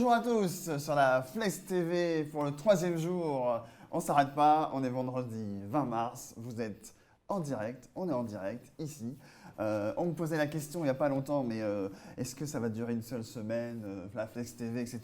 Bonjour à tous sur la Flex TV pour le troisième jour. On s'arrête pas, on est vendredi 20 mars, vous êtes en direct, on est en direct ici. On me posait la question il n'y a pas longtemps, mais est-ce que ça va durer une seule semaine, la Flex TV, etc.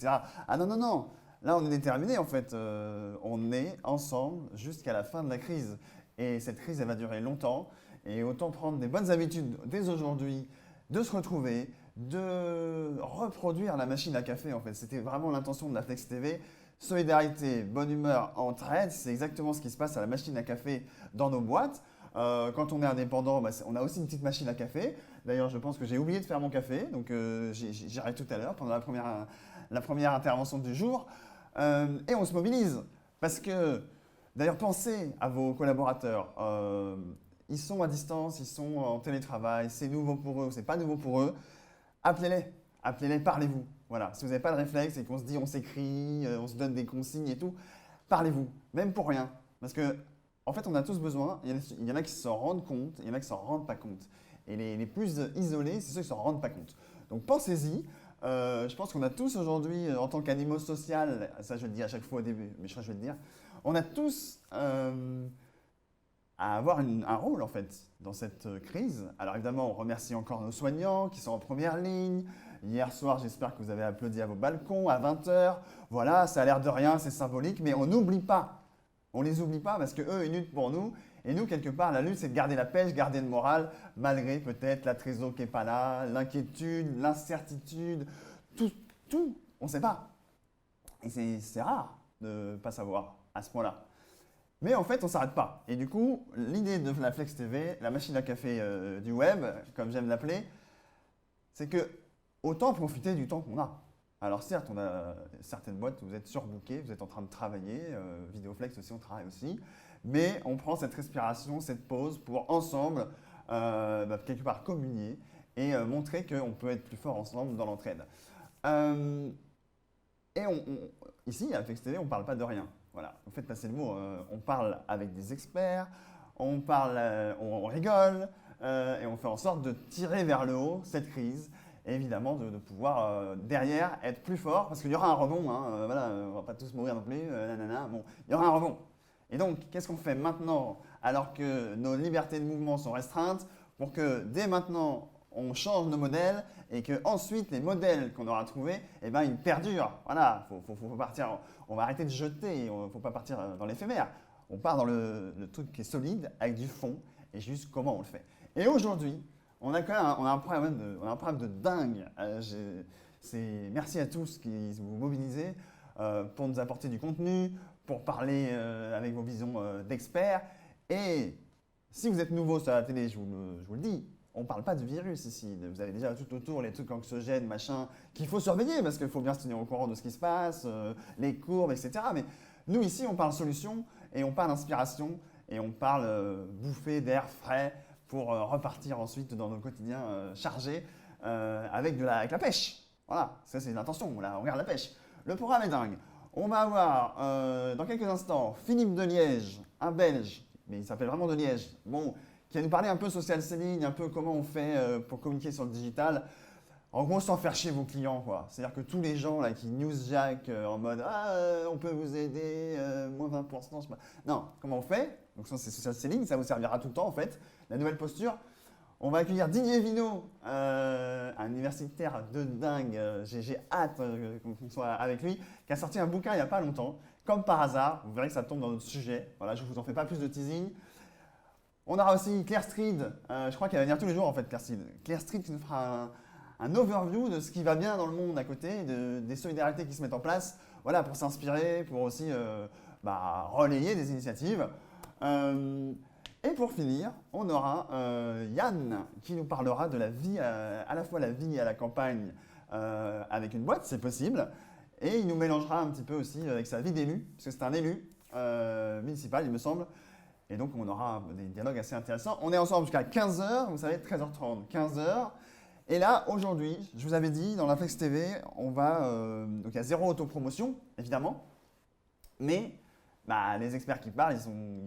Ah non, non, non, là on est déterminé en fait, on est ensemble jusqu'à la fin de la crise. Et cette crise elle va durer longtemps et autant prendre des bonnes habitudes dès aujourd'hui, de se retrouver, de reproduire la machine à café en fait. C'était vraiment l'intention de la Flex TV. Solidarité, bonne humeur, entraide, c'est exactement ce qui se passe à la machine à café dans nos boîtes. Quand on est indépendant, bah, on a aussi une petite machine à café. D'ailleurs, je pense que j'ai oublié de faire mon café, donc j'irai tout à l'heure pendant la première intervention du jour. Et on se mobilise parce que, d'ailleurs, pensez à vos collaborateurs. Ils sont à distance, ils sont en télétravail, c'est nouveau pour eux, c'est pas nouveau pour eux. Appelez-les, appelez-les, parlez-vous. Voilà, si vous n'avez pas de réflexe et qu'on se dit on s'écrit, on se donne des consignes et tout, parlez-vous, même pour rien. Parce que, en fait, on a tous besoin, il y en a qui s'en rendent compte, il y en a qui s'en rendent pas compte. Et les plus isolés, c'est ceux qui s'en rendent pas compte. Donc pensez-y. Je pense qu'on a tous aujourd'hui, en tant qu'animaux sociaux, ça je le dis à chaque fois au début, mais je crois que je vais le dire, on a tous à avoir un rôle en fait dans cette crise. Alors évidemment, on remercie encore nos soignants qui sont en première ligne. Hier soir, j'espère que vous avez applaudi à vos balcons à 20 h. Voilà, ça a l'air de rien, c'est symbolique, mais on n'oublie pas. On les oublie pas parce qu'eux, ils luttent pour nous. Et nous, quelque part, la lutte, c'est de garder la pêche, garder le moral, malgré peut-être la trésor qui n'est pas là, l'inquiétude, l'incertitude, tout, on ne sait pas. Et c'est rare de ne pas savoir à ce point-là. Mais en fait, on ne s'arrête pas. Et du coup, l'idée de la Flex TV, la machine à café du web, comme j'aime l'appeler, c'est que autant profiter du temps qu'on a. Alors certes, on a certaines boîtes où vous êtes surbookés, vous êtes en train de travailler, Vidéoflex aussi, on travaille aussi, mais on prend cette respiration, cette pause pour ensemble, quelque part communier et montrer qu'on peut être plus fort ensemble dans l'entraide. Et ici, à Flex TV, on ne parle pas de rien. Voilà, vous faites passer le mot. On parle avec des experts, on rigole, et on fait en sorte de tirer vers le haut cette crise, et évidemment de pouvoir derrière être plus fort, parce qu'il y aura un rebond. Voilà, on ne va pas tous mourir non plus. Bon, il y aura un rebond. Et donc, qu'est-ce qu'on fait maintenant, alors que nos libertés de mouvement sont restreintes, pour que dès maintenant on change nos modèles et que ensuite les modèles qu'on aura trouvés, eh ben, ils perdurent. Voilà, faut partir. On va arrêter de jeter. Il ne faut pas partir dans l'éphémère. On part dans le truc qui est solide avec du fond et juste comment on le fait. Et aujourd'hui, on a quand même on a un problème de dingue. Merci à tous qui vous mobilisez pour nous apporter du contenu, pour parler avec vos visions d'experts. Et si vous êtes nouveau sur la télé, je vous le dis, on ne parle pas du virus ici. Vous avez déjà tout autour les trucs anxiogènes, machin, qu'il faut surveiller parce qu'il faut bien se tenir au courant de ce qui se passe, les courbes, etc. Mais nous ici, on parle solution et on parle inspiration et on parle bouffée d'air frais pour repartir ensuite dans nos quotidiens chargés avec la pêche. Voilà, ça c'est l'intention, on regarde la pêche. Le programme est dingue. On va avoir dans quelques instants Philippe de Liège, un Belge, mais il s'appelle vraiment de Liège. Bon, qui va nous parler un peu social selling, un peu comment on fait pour communiquer sur le digital. En gros, sans faire chier vos clients, quoi. C'est-à-dire que tous les gens là qui newsjack en mode on peut vous aider, moins 20%, je sais pas. Non, comment on fait? Donc ça c'est social selling, ça vous servira tout le temps en fait. La nouvelle posture. On va accueillir Didier Vino, un universitaire de dingue. J'ai hâte qu'on soit avec lui, qui a sorti un bouquin il n'y a pas longtemps. Comme par hasard, vous verrez que ça tombe dans notre sujet. Voilà, je ne vous en fais pas plus de teasing. On aura aussi Claire Street, je crois qu'elle va venir tous les jours en fait, Claire Street. Claire Street qui nous fera un overview de ce qui va bien dans le monde à côté, des solidarités qui se mettent en place, voilà, pour s'inspirer, pour aussi relayer des initiatives. Et pour finir, on aura Yann qui nous parlera de la vie, à la fois la vie à la campagne avec une boîte, c'est possible, et il nous mélangera un petit peu aussi avec sa vie d'élu, parce que c'est un élu municipal, il me semble. Et donc, on aura des dialogues assez intéressants. On est ensemble jusqu'à 15 h, vous savez, 13h30, 15 h. Et là, aujourd'hui, je vous avais dit, dans la Flex TV, on va. Donc, il y a zéro autopromotion, évidemment. Mais les experts qui parlent,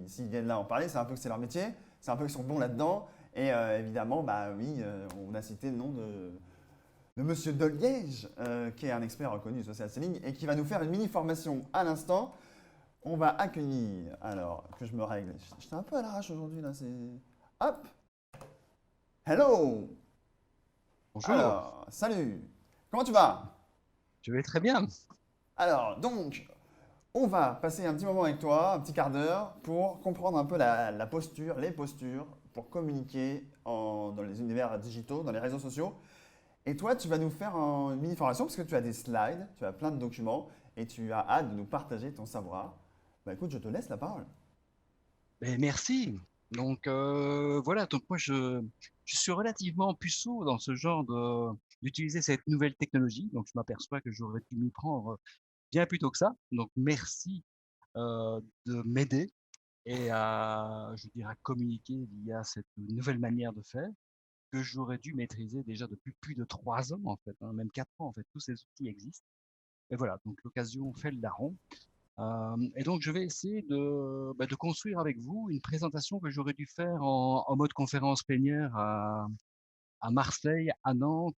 s'ils viennent là en parler, c'est un peu que c'est leur métier, c'est un peu qu'ils sont bons là-dedans. Et évidemment, oui, on a cité le nom de Monsieur Dolliège, qui est un expert reconnu du social selling et qui va nous faire une mini formation à l'instant. On va accueillir, alors que je me règle. J'étais un peu à l'arrache aujourd'hui là, c'est. Hop! Hello! Bonjour, Alors, salut! Comment tu vas? je vais très bien. Alors, donc, on va passer un petit moment avec toi, un petit quart d'heure, pour comprendre un peu la posture, les postures, pour communiquer dans les univers digitaux, dans les réseaux sociaux. Et toi, tu vas nous faire une mini formation parce que tu as des slides, tu as plein de documents et tu as hâte de nous partager ton savoir. Bah écoute, je te laisse la parole. Merci. Donc voilà, donc moi je suis relativement puceau dans ce genre d'utiliser cette nouvelle technologie. Donc je m'aperçois que j'aurais dû m'y prendre bien plus tôt que ça. Donc merci de m'aider et je dirais, à communiquer via cette nouvelle manière de faire que j'aurais dû maîtriser déjà depuis plus de 3 ans en fait, hein, même 4 ans en fait. Tous ces outils existent. Et voilà, donc l'occasion fait le larron. Et donc, je vais essayer de construire avec vous une présentation que j'aurais dû faire en mode conférence plénière à Marseille, à Nantes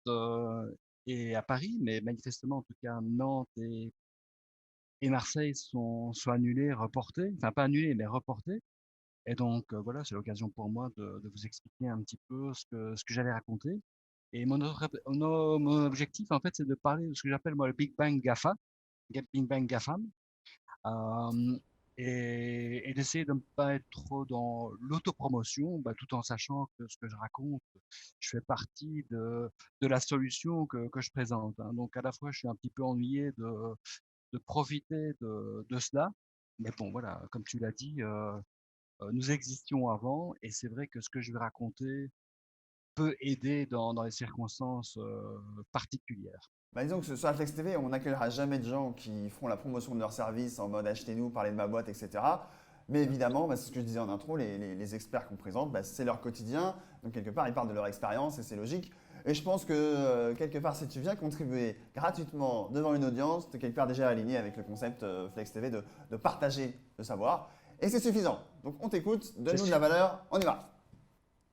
et à Paris, mais manifestement, en tout cas, Nantes et Marseille sont annulés, reportés, enfin pas annulés, mais reportés. Et donc, voilà, c'est l'occasion pour moi de vous expliquer un petit peu ce que j'allais raconter. Et mon objectif, en fait, c'est de parler de ce que j'appelle moi le Big Bang GAFA, Big Bang GAFAM. Euh, et d'essayer de ne pas être trop dans l'autopromotion, bah, tout en sachant que ce que je raconte, je fais partie de la solution que je présente, hein. Donc à la fois, je suis un petit peu ennuyé de profiter de cela, mais bon, voilà, comme tu l'as dit, nous existions avant, et c'est vrai que ce que je vais raconter peut aider dans les circonstances particulières. Bah, disons que sur Flex TV, on n'accueillera jamais de gens qui feront la promotion de leur service en mode achetez-nous, parlez de ma boîte, etc. Mais évidemment, bah, c'est ce que je disais en intro, les experts qu'on présente, bah, c'est leur quotidien. Donc quelque part, ils parlent de leur expérience et c'est logique. Et je pense que quelque part, si tu viens contribuer gratuitement devant une audience, tu es quelque part déjà aligné avec le concept Flex TV de partager le savoir. Et c'est suffisant. Donc on t'écoute, C'est donne-nous de la sûr. valeur, on y va.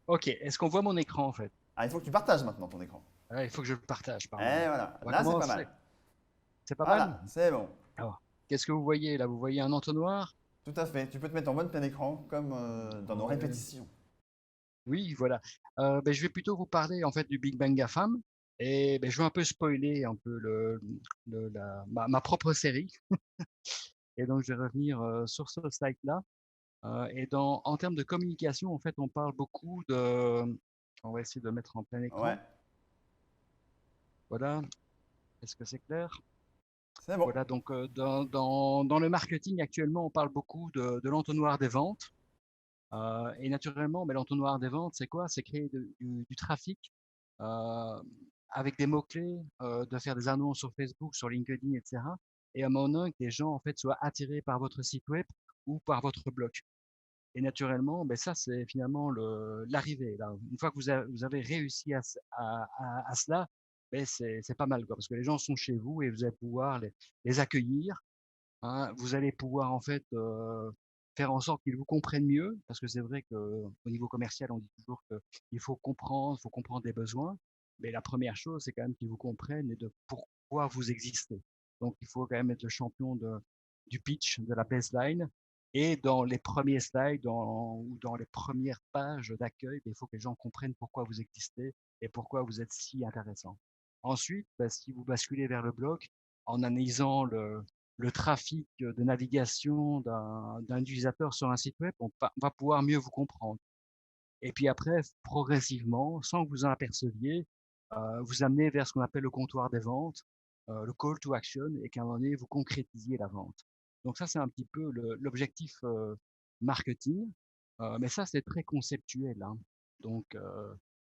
Ok, est-ce qu'on voit mon écran en fait? Ah, il faut que tu partages maintenant ton écran. Il faut que je le partage, pardon. Et voilà, On va là c'est pas commencer. mal. C'est pas mal? Voilà, c'est bon. Alors, qu'est-ce que vous voyez là? Vous voyez un entonnoir? Tout à fait. Tu peux te mettre en mode plein écran comme dans nos Ouais. répétitions. Oui, voilà. Je vais plutôt vous parler en fait du Big Bang GAFAM et je vais un peu spoiler un peu ma propre série. Et donc, je vais revenir sur ce slide-là. En termes de communication, en fait, on parle beaucoup de. On va essayer de mettre en plein Ouais, écran. Voilà. Est-ce que c'est clair? c'est bon. Voilà. Donc, dans le marketing actuellement, on parle beaucoup de l'entonnoir des ventes. Et naturellement, l'entonnoir des ventes, c'est quoi? C'est créer du trafic euh, avec des mots-clés, de faire des annonces sur Facebook, sur LinkedIn, etc. Et à un moment donné, que les gens en fait soient attirés par votre site web ou par votre blog. Et naturellement, ça c'est finalement l'arrivée. Là, une fois que vous avez réussi à cela, c'est pas mal quoi, parce que les gens sont chez vous et vous allez pouvoir les accueillir, hein. Vous allez pouvoir en fait faire en sorte qu'ils vous comprennent mieux, parce que c'est vrai qu'au niveau commercial, on dit toujours qu'il faut comprendre les besoins, mais la première chose, c'est quand même qu'ils vous comprennent et de pourquoi vous existez. Donc, il faut quand même être le champion du pitch, de la baseline, et dans les premiers slides ou dans les premières pages d'accueil, il faut que les gens comprennent pourquoi vous existez et pourquoi vous êtes si intéressant. Ensuite, si vous basculez vers le blog, en analysant le trafic de navigation d'un utilisateur sur un site web, on va pouvoir mieux vous comprendre. Et puis après, progressivement, sans que vous en aperceviez, vous amener vers ce qu'on appelle le comptoir des ventes, le call to action, et qu'à un moment donné, vous concrétisiez la vente. Donc ça, c'est un petit peu l'objectif marketing, mais ça, c'est très conceptuel, hein. Donc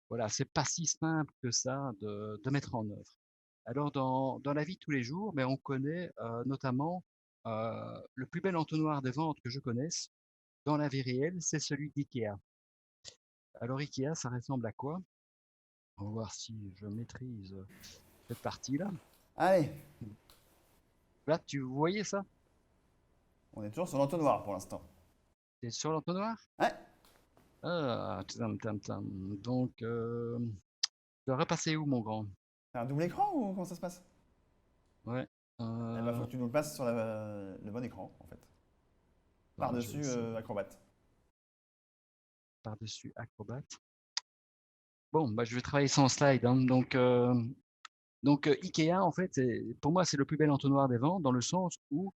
voilà, c'est pas si simple que ça de mettre en œuvre. Alors dans la vie de tous les jours, on connaît notamment le plus bel entonnoir des ventes que je connaisse dans la vie réelle, c'est celui d'IKEA. Alors IKEA, ça ressemble à quoi? On va voir si je maîtrise cette partie-là. Allez, Là, tu voyais ça? on est toujours sur l'entonnoir pour l'instant. C'est sur l'entonnoir? Ouais, Ah, tam, tam, tam. Donc, je dois repasser où, mon grand? T'as un double écran ou comment ça se passe? Ouais. Eh ben, faut Euh, que tu nous le passes sur le bon écran, en fait. Attends, je vais Par-dessus essayer. Acrobat. Par-dessus Acrobat. Bon, bah, je vais travailler sans slide, hein. IKEA, en fait, pour moi, c'est le plus bel entonnoir des ventes dans le sens où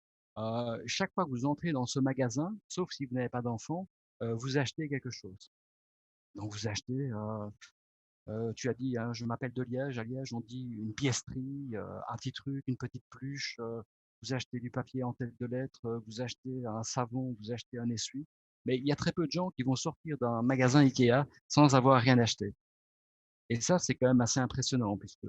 chaque fois que vous entrez dans ce magasin, sauf si vous n'avez pas d'enfant, vous achetez quelque chose. Donc, vous achetez, tu as dit, hein, je m'appelle de Liège. À Liège, on dit une piècerie, un petit truc, une petite pluche. Vous achetez du papier en tête de lettre, vous achetez un savon, vous achetez un essuie. Mais il y a très peu de gens qui vont sortir d'un magasin IKEA sans avoir rien acheté. Et ça, c'est quand même assez impressionnant puisque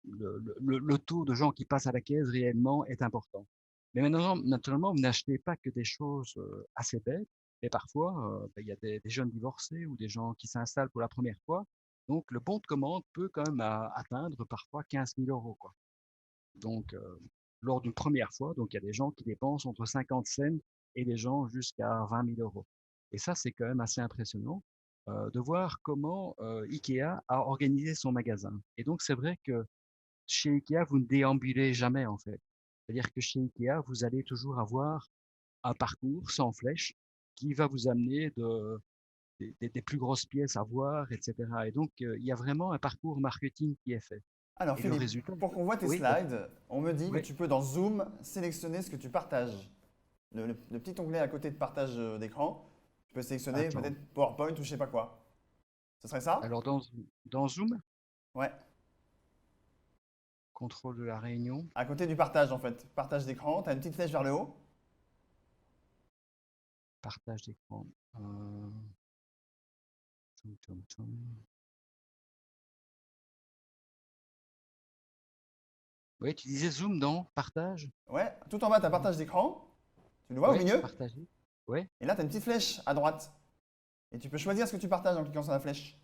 le taux de gens qui passent à la caisse réellement est important. Mais maintenant, naturellement, vous n'achetez pas que des choses assez bêtes, mais parfois, il y a des jeunes divorcés ou des gens qui s'installent pour la première fois. Donc, le bon de commande peut quand même atteindre parfois 15 000 euros, quoi. Donc, lors d'une première fois, donc il y a des gens qui dépensent entre 50 cents et des gens jusqu'à 20 000 euros. Et ça, c'est quand même assez impressionnant de voir comment IKEA a organisé son magasin. Et donc, c'est vrai que chez IKEA, vous ne déambulez jamais en fait. C'est-à-dire que chez IKEA, vous allez toujours avoir un parcours sans flèche qui va vous amener des plus grosses pièces à voir, etc. Et donc, il y a vraiment un parcours marketing qui est fait. Alors Et le Philippe, résultat, pour qu'on voit tes oui, vas-y. slides, on me dit que Oui, tu peux dans Zoom sélectionner ce que tu partages. Le petit onglet à côté de partage d'écran, tu peux sélectionner attends. peut-être PowerPoint ou je sais pas quoi. Ce serait ça? Alors, dans Zoom, Ouais. contrôle de la réunion, À côté du partage en fait. Partage d'écran, tu as une petite flèche vers le haut. partage d'écran. Euh, tum, tum, tum. Oui, tu disais Zoom dans partage? Ouais, tout en bas, tu as partage d'écran. Tu le vois au Oui, milieu? partager. Oui, Et là, tu as une petite flèche à droite. Et tu peux choisir ce que tu partages en cliquant sur la flèche.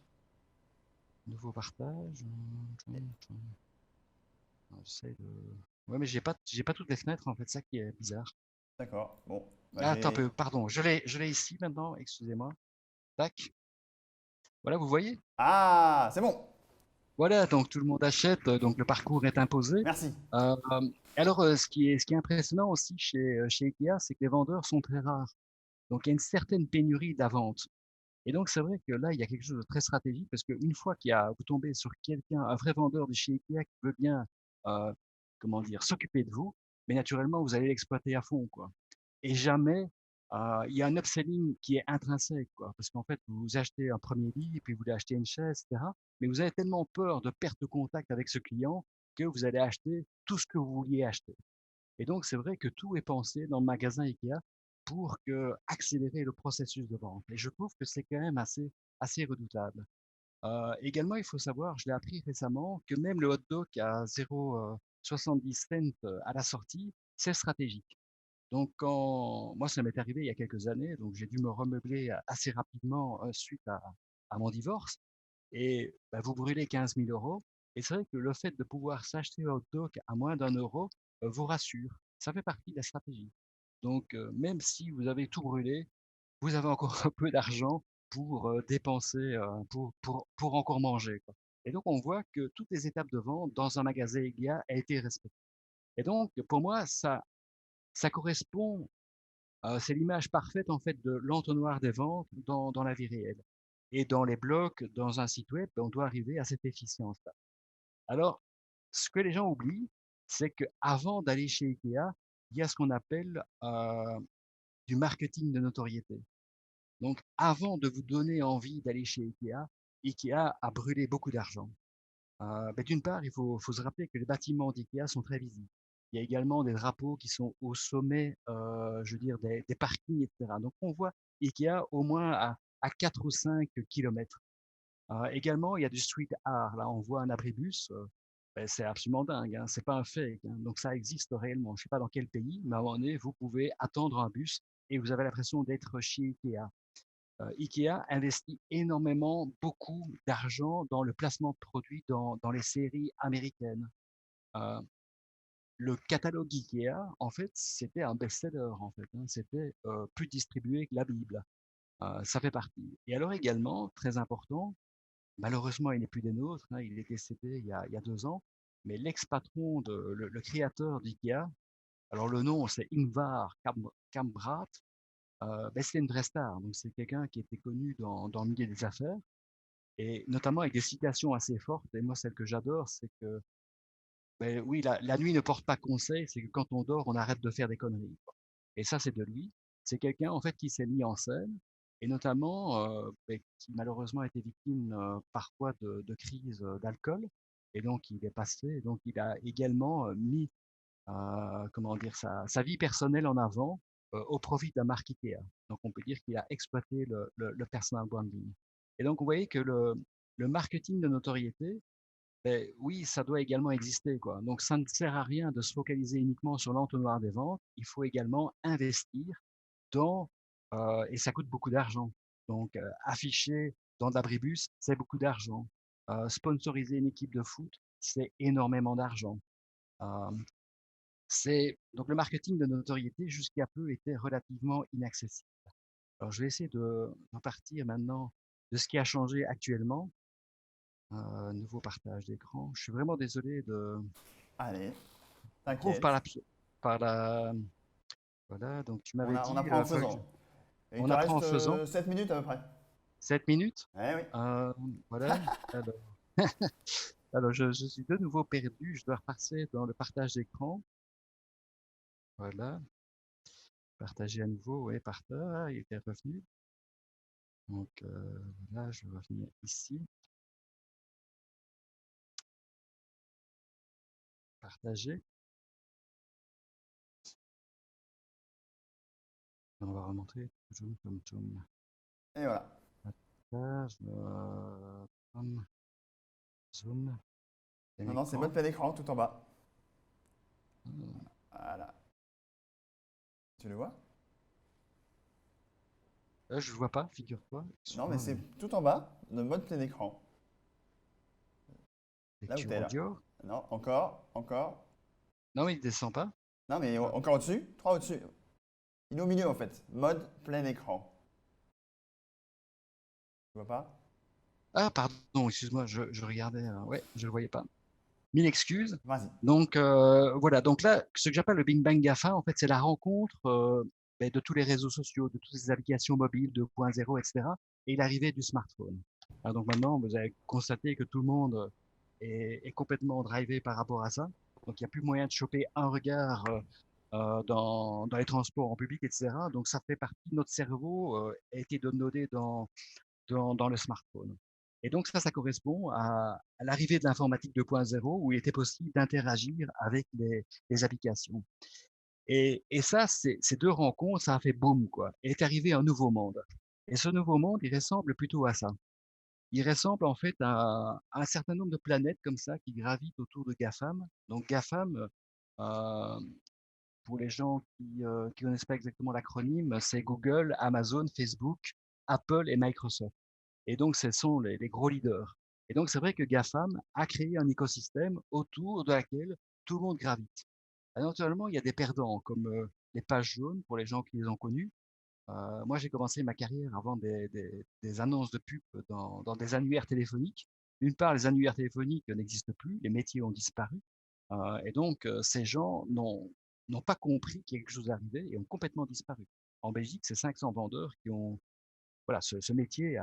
nouveau partage. Et- J'essaie de... Ouais, mais j'ai pas toutes les fenêtres, en fait, ça qui est bizarre. D'accord. Bon, bah, Ah, attends un j'ai. peu, pardon, je l'ai ici maintenant, excusez-moi. Tac. Voilà, vous voyez? Ah, c'est bon. Voilà, donc tout le monde achète, donc le parcours est imposé. Merci. Euh, alors, ce qui est impressionnant aussi chez IKEA, c'est que les vendeurs sont très rares. Donc, il y a une certaine pénurie d'avant-vente. Et donc, c'est vrai que là, il y a quelque chose de très stratégique parce qu'une fois vous tombez sur quelqu'un, un vrai vendeur de chez IKEA qui veut bien, euh, comment dire, s'occuper de vous, mais naturellement, vous allez l'exploiter à fond, quoi. Et jamais, il y a un upselling qui est intrinsèque, quoi. Parce qu'en fait, vous achetez un premier lit, et puis vous voulez acheter une chaise, etc. Mais vous avez tellement peur de perte de contact avec ce client que vous allez acheter tout ce que vous vouliez acheter. Et donc, c'est vrai que tout est pensé dans le magasin IKEA pour accélérer le processus de vente. Et je trouve que c'est quand même assez redoutable. Également, il faut savoir, je l'ai appris récemment, que même le hot dog à 0,70 cents à la sortie, c'est stratégique. Donc, moi, ça m'est arrivé il y a quelques années, donc j'ai dû me remeubler assez rapidement suite à mon divorce. Et bah, vous brûlez 15 000 euros. Et c'est vrai que le fait de pouvoir s'acheter un hot dog à moins d'1 euro vous rassure. Ça fait partie de la stratégie. Donc, même si vous avez tout brûlé, vous avez encore un peu d'argent pour dépenser, pour encore manger, quoi. Et donc, on voit que toutes les étapes de vente dans un magasin IKEA a été respectées. Et donc, pour moi, ça correspond, c'est l'image parfaite en fait de l'entonnoir des ventes dans la vie réelle. Et dans les blocs, dans un site web, on doit arriver à cette efficience-là. Alors, ce que les gens oublient, c'est qu'avant d'aller chez IKEA, il y a ce qu'on appelle du marketing de notoriété. Donc, avant de vous donner envie d'aller chez IKEA, IKEA a brûlé beaucoup d'argent. Mais d'une part, faut se rappeler que les bâtiments d'IKEA sont très visibles. Il y a également des drapeaux qui sont au sommet, je veux dire, des parkings, etc. Donc, on voit IKEA au moins à 4 ou 5 kilomètres. Également, il y a du street art. Là, on voit un abribus. Ben, c'est absolument dingue, hein. C'est pas un fake, hein. Donc, ça existe réellement. Je sais pas dans quel pays, mais à un moment donné, vous pouvez attendre un bus et vous avez l'impression d'être chez IKEA. IKEA investit énormément, beaucoup d'argent dans le placement de produits dans les séries américaines. Euh, le catalogue IKEA, en fait, c'était un best-seller, en fait, hein. C'était plus distribué que la Bible. Ça fait partie. Et alors également, très important, malheureusement, il n'est plus des nôtres, hein, il est décédé il y a 2 ans, mais l'ex-patron le créateur d'IKEA, alors le nom c'est Ingvar Kamprad, beh, c'était une vraie star. Donc c'est quelqu'un qui était connu dans le milieu des affaires et notamment avec des citations assez fortes et moi celle que j'adore, c'est que, beh, oui, la nuit ne porte pas conseil, c'est que quand on dort, on arrête de faire des conneries, quoi. Et ça, c'est de lui. C'est quelqu'un, en fait, qui s'est mis en scène et notamment, beh, qui malheureusement a été victime, parfois de crises, d'alcool et donc il est passé donc il a également, mis, comment dire? Sa vie personnelle en avant, au profit de la marque IKEA. Donc on peut dire qu'il a exploité le personal branding et donc vous voyez que le marketing de notoriété, beh, oui, ça doit également exister, quoi. Donc ça ne sert à rien de se focaliser uniquement sur l'entonnoir des ventes. Il faut également investir dans, et ça coûte beaucoup d'argent. Donc, afficher dans de l'abribus, c'est beaucoup d'argent. Sponsoriser une équipe de foot, c'est énormément d'argent. Hem, c'est donc le marketing de notoriété jusqu'à peu était relativement inaccessible. Alors je vais essayer de partir maintenant de ce qui a changé actuellement. Nouveau partage d'écran. Je suis vraiment désolé de Allez, on prouve par t'inquiète. par la voilà, donc tu m'avais On dit, apprend en fallait que je faisant. Et il on te apprend en reste faisant. 7 minutes à peu près. 7 minutes? Eh oui. Voilà, alors alors je suis de nouveau perdu, je dois repasser dans le partage d'écran. Voilà, partager à nouveau, ouais, partage, il était revenu. Donc, là, je vais revenir ici, partager. On va remontrer. Zoom, zoom, zoom. Et voilà. Partage, zoom, plein Non, non, c'est mode écran. plein écran tout en bas. Mmh. Voilà. Tu le vois? Je vois pas, figure-toi, Non, mais excuse-moi, c'est mais tout en bas, le mode plein écran. Là où lecture t'es là. audio. Non, encore, encore. Non, mais il descend pas. Non, mais Ah, encore au-dessus, 3 au-dessus. Il est au milieu en fait. Mode plein écran. Tu vois pas? ah, pardon, excuse-moi, je regardais, ouais, je le voyais pas. Mille excuses. Vas-y. Donc, voilà, donc là, ce que j'appelle le Big Bang GAFA, en fait, c'est la rencontre ben, de tous les réseaux sociaux, de toutes les applications mobiles 2.0, etc. Et l'arrivée du smartphone. Alors, donc maintenant, vous avez constaté que tout le monde est complètement drivé par rapport à ça. Donc, il n'y a plus moyen de choper un regard dans les transports en public, etc. Donc, ça fait partie de notre cerveau, a été downloadé dans le smartphone. Et donc ça correspond à l'arrivée de l'informatique 2.0 où il était possible d'interagir avec les applications. Et ça, ces deux rencontres, ça a fait boum, quoi. Et est arrivé un nouveau monde. Et ce nouveau monde, il ressemble plutôt à ça. Il ressemble en fait à un certain nombre de planètes comme ça qui gravitent autour de GAFAM. Donc GAFAM, euh, pour les gens qui connaissent pas exactement l'acronyme, c'est Google, Amazon, Facebook, Apple et Microsoft. Et donc, ce sont les gros leaders. Et donc, c'est vrai que GAFAM a créé un écosystème autour de laquelle tout le monde gravite. Alors, naturellement, il y a des perdants, comme les pages jaunes pour les gens qui les ont connus. Moi, j'ai commencé ma carrière avant des annonces de pub dans des annuaires téléphoniques. D'une part, les annuaires téléphoniques n'existent plus, les métiers ont disparu. Et donc, ces gens n'ont pas compris que quelque chose arrivait et ont complètement disparu. En Belgique, c'est 500 vendeurs qui ont voilà, ce métier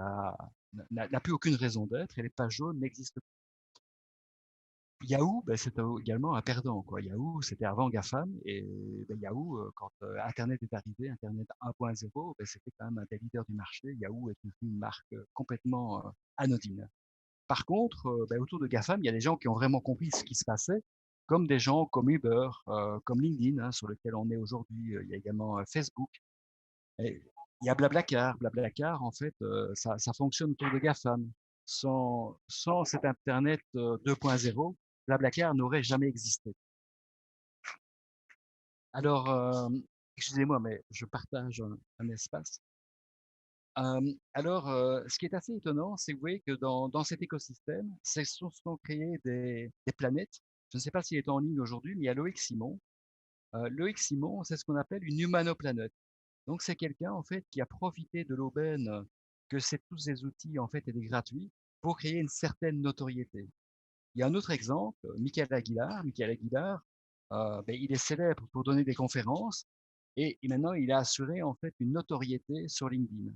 n'a plus aucune raison d'être et les pages jaunes n'existent plus. Yahoo, ben, c'était également un perdant, quoi. Yahoo, c'était avant GAFAM et ben, Yahoo, quand Internet est arrivé, Internet 1.0, ben, c'était quand même un des leaders du marché. Yahoo est devenu une marque complètement anodine. Par contre, ben, autour de GAFAM, il y a des gens qui ont vraiment compris ce qui se passait, comme des gens comme Uber, comme LinkedIn, hein, sur lequel on est aujourd'hui. Il y a également Facebook. Et il y a Blablacar. Blablacar, en fait, ça fonctionne autour de GAFAM. Sans cet Internet 2.0, Blablacar n'aurait jamais existé. Alors, excusez-moi, mais je partage un espace. Alors, ce qui est assez étonnant, c'est que vous voyez que dans cet écosystème, se sont créées des planètes. Je ne sais pas s'il est en ligne aujourd'hui, mais il y a Loïc Simon. Loïc Simon, c'est ce qu'on appelle une humanoplanète. Donc c'est quelqu'un en fait qui a profité de l'aubaine que tous ces outils en fait étaient gratuits pour créer une certaine notoriété. Il y a un autre exemple, Michael Aguilar. Michael Aguilar, il est célèbre pour donner des conférences et maintenant il a assuré en fait une notoriété sur LinkedIn.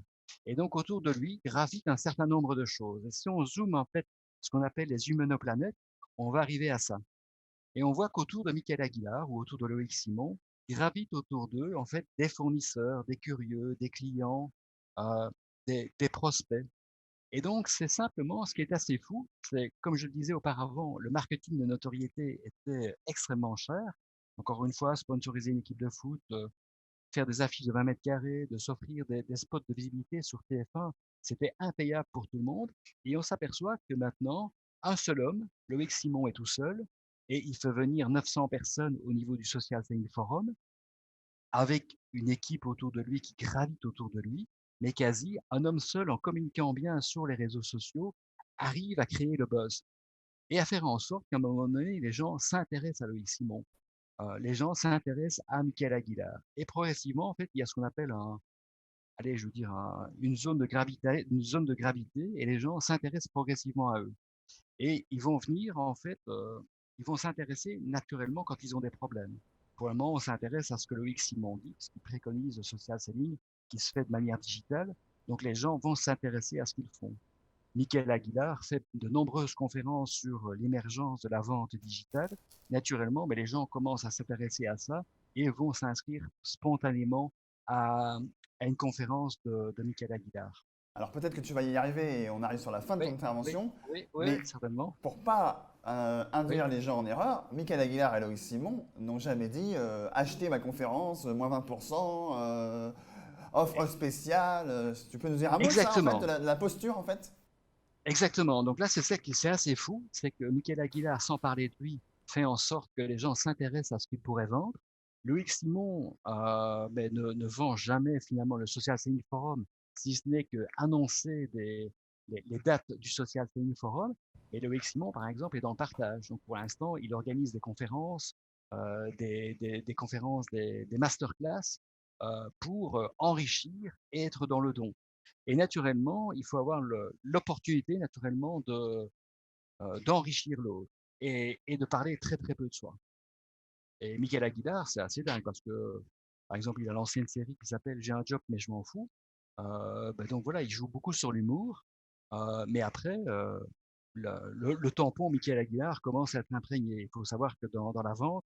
Et donc autour de lui gravitent un certain nombre de choses. Et si on zoome en fait ce qu'on appelle les humanoplanètes, on va arriver à ça. Et on voit qu'autour de Michael Aguilar ou autour de Loïc Simon, gravitent autour d'eux en fait des fournisseurs, des curieux, des clients, euh, des prospects. Et donc, c'est simplement ce qui est assez fou, c'est comme je le disais auparavant, le marketing de notoriété était extrêmement cher. Encore une fois, sponsoriser une équipe de foot, faire des affiches de 20 mètres carrés, de s'offrir des spots de visibilité sur TF1, c'était impayable pour tout le monde. Et on s'aperçoit que maintenant, un seul homme, Loïc Simon est tout seul, et il fait venir 900 personnes au niveau du Social Selling Forum, avec une équipe autour de lui qui gravite autour de lui, mais quasi un homme seul, en communiquant bien sur les réseaux sociaux, arrive à créer le buzz et à faire en sorte qu'à un moment donné, les gens s'intéressent à Loïc Simon. Les gens s'intéressent à Michael Aguilar. Et progressivement, en fait, il y a ce qu'on appelle allez, je veux dire, une zone de gravité, et les gens s'intéressent progressivement à eux. Et ils vont venir, en fait, ils vont s'intéresser naturellement quand ils ont des problèmes. Pour le moment, on s'intéresse à ce que Loïc Simon dit, ce qu'il préconise le social selling, qui se fait de manière digitale. Donc, les gens vont s'intéresser à ce qu'ils font. Michael Aguilar fait de nombreuses conférences sur l'émergence de la vente digitale. Naturellement, mais les gens commencent à s'intéresser à ça et vont s'inscrire spontanément à, à une conférence de Michael Aguilar. Alors peut-être que tu vas y arriver et on arrive sur la fin de ton Oui, oui, intervention, oui, oui, mais certainement. pour pas Oui, induire les gens en erreur, Michael Aguilar et Loïc Simon n'ont jamais dit achetez ma conférence, moins 20%, offre spéciale. Tu peux nous dire un mot de ça en fait, de exactement. la posture en fait? Exactement. Donc là, c'est ça qui c'est assez fou, c'est que Michael Aguilar, sans parler de lui, fait en sorte que les gens s'intéressent à ce qu'il pourrait vendre. Loïc Simon ne vend jamais finalement le Social Selling Forum, si ce n'est que annoncer les dates du Social Selling Forum. Et Loïc Simon, par exemple, est dans le partage. Donc pour l'instant, il organise des conférences, des conférences, des masterclass pour enrichir et être dans le don. Et naturellement, il faut avoir l'opportunité naturellement d'enrichir l'autre et de parler très très peu de soi. Et Miguel Aguilar, c'est assez dingue parce que, par exemple, il a lancé une série qui s'appelle J'ai un job mais je m'en fous. Donc voilà, il joue beaucoup sur l'humour, mais après, le tampon Michael Aguilar commence à être imprégné. Il faut savoir que dans la vente,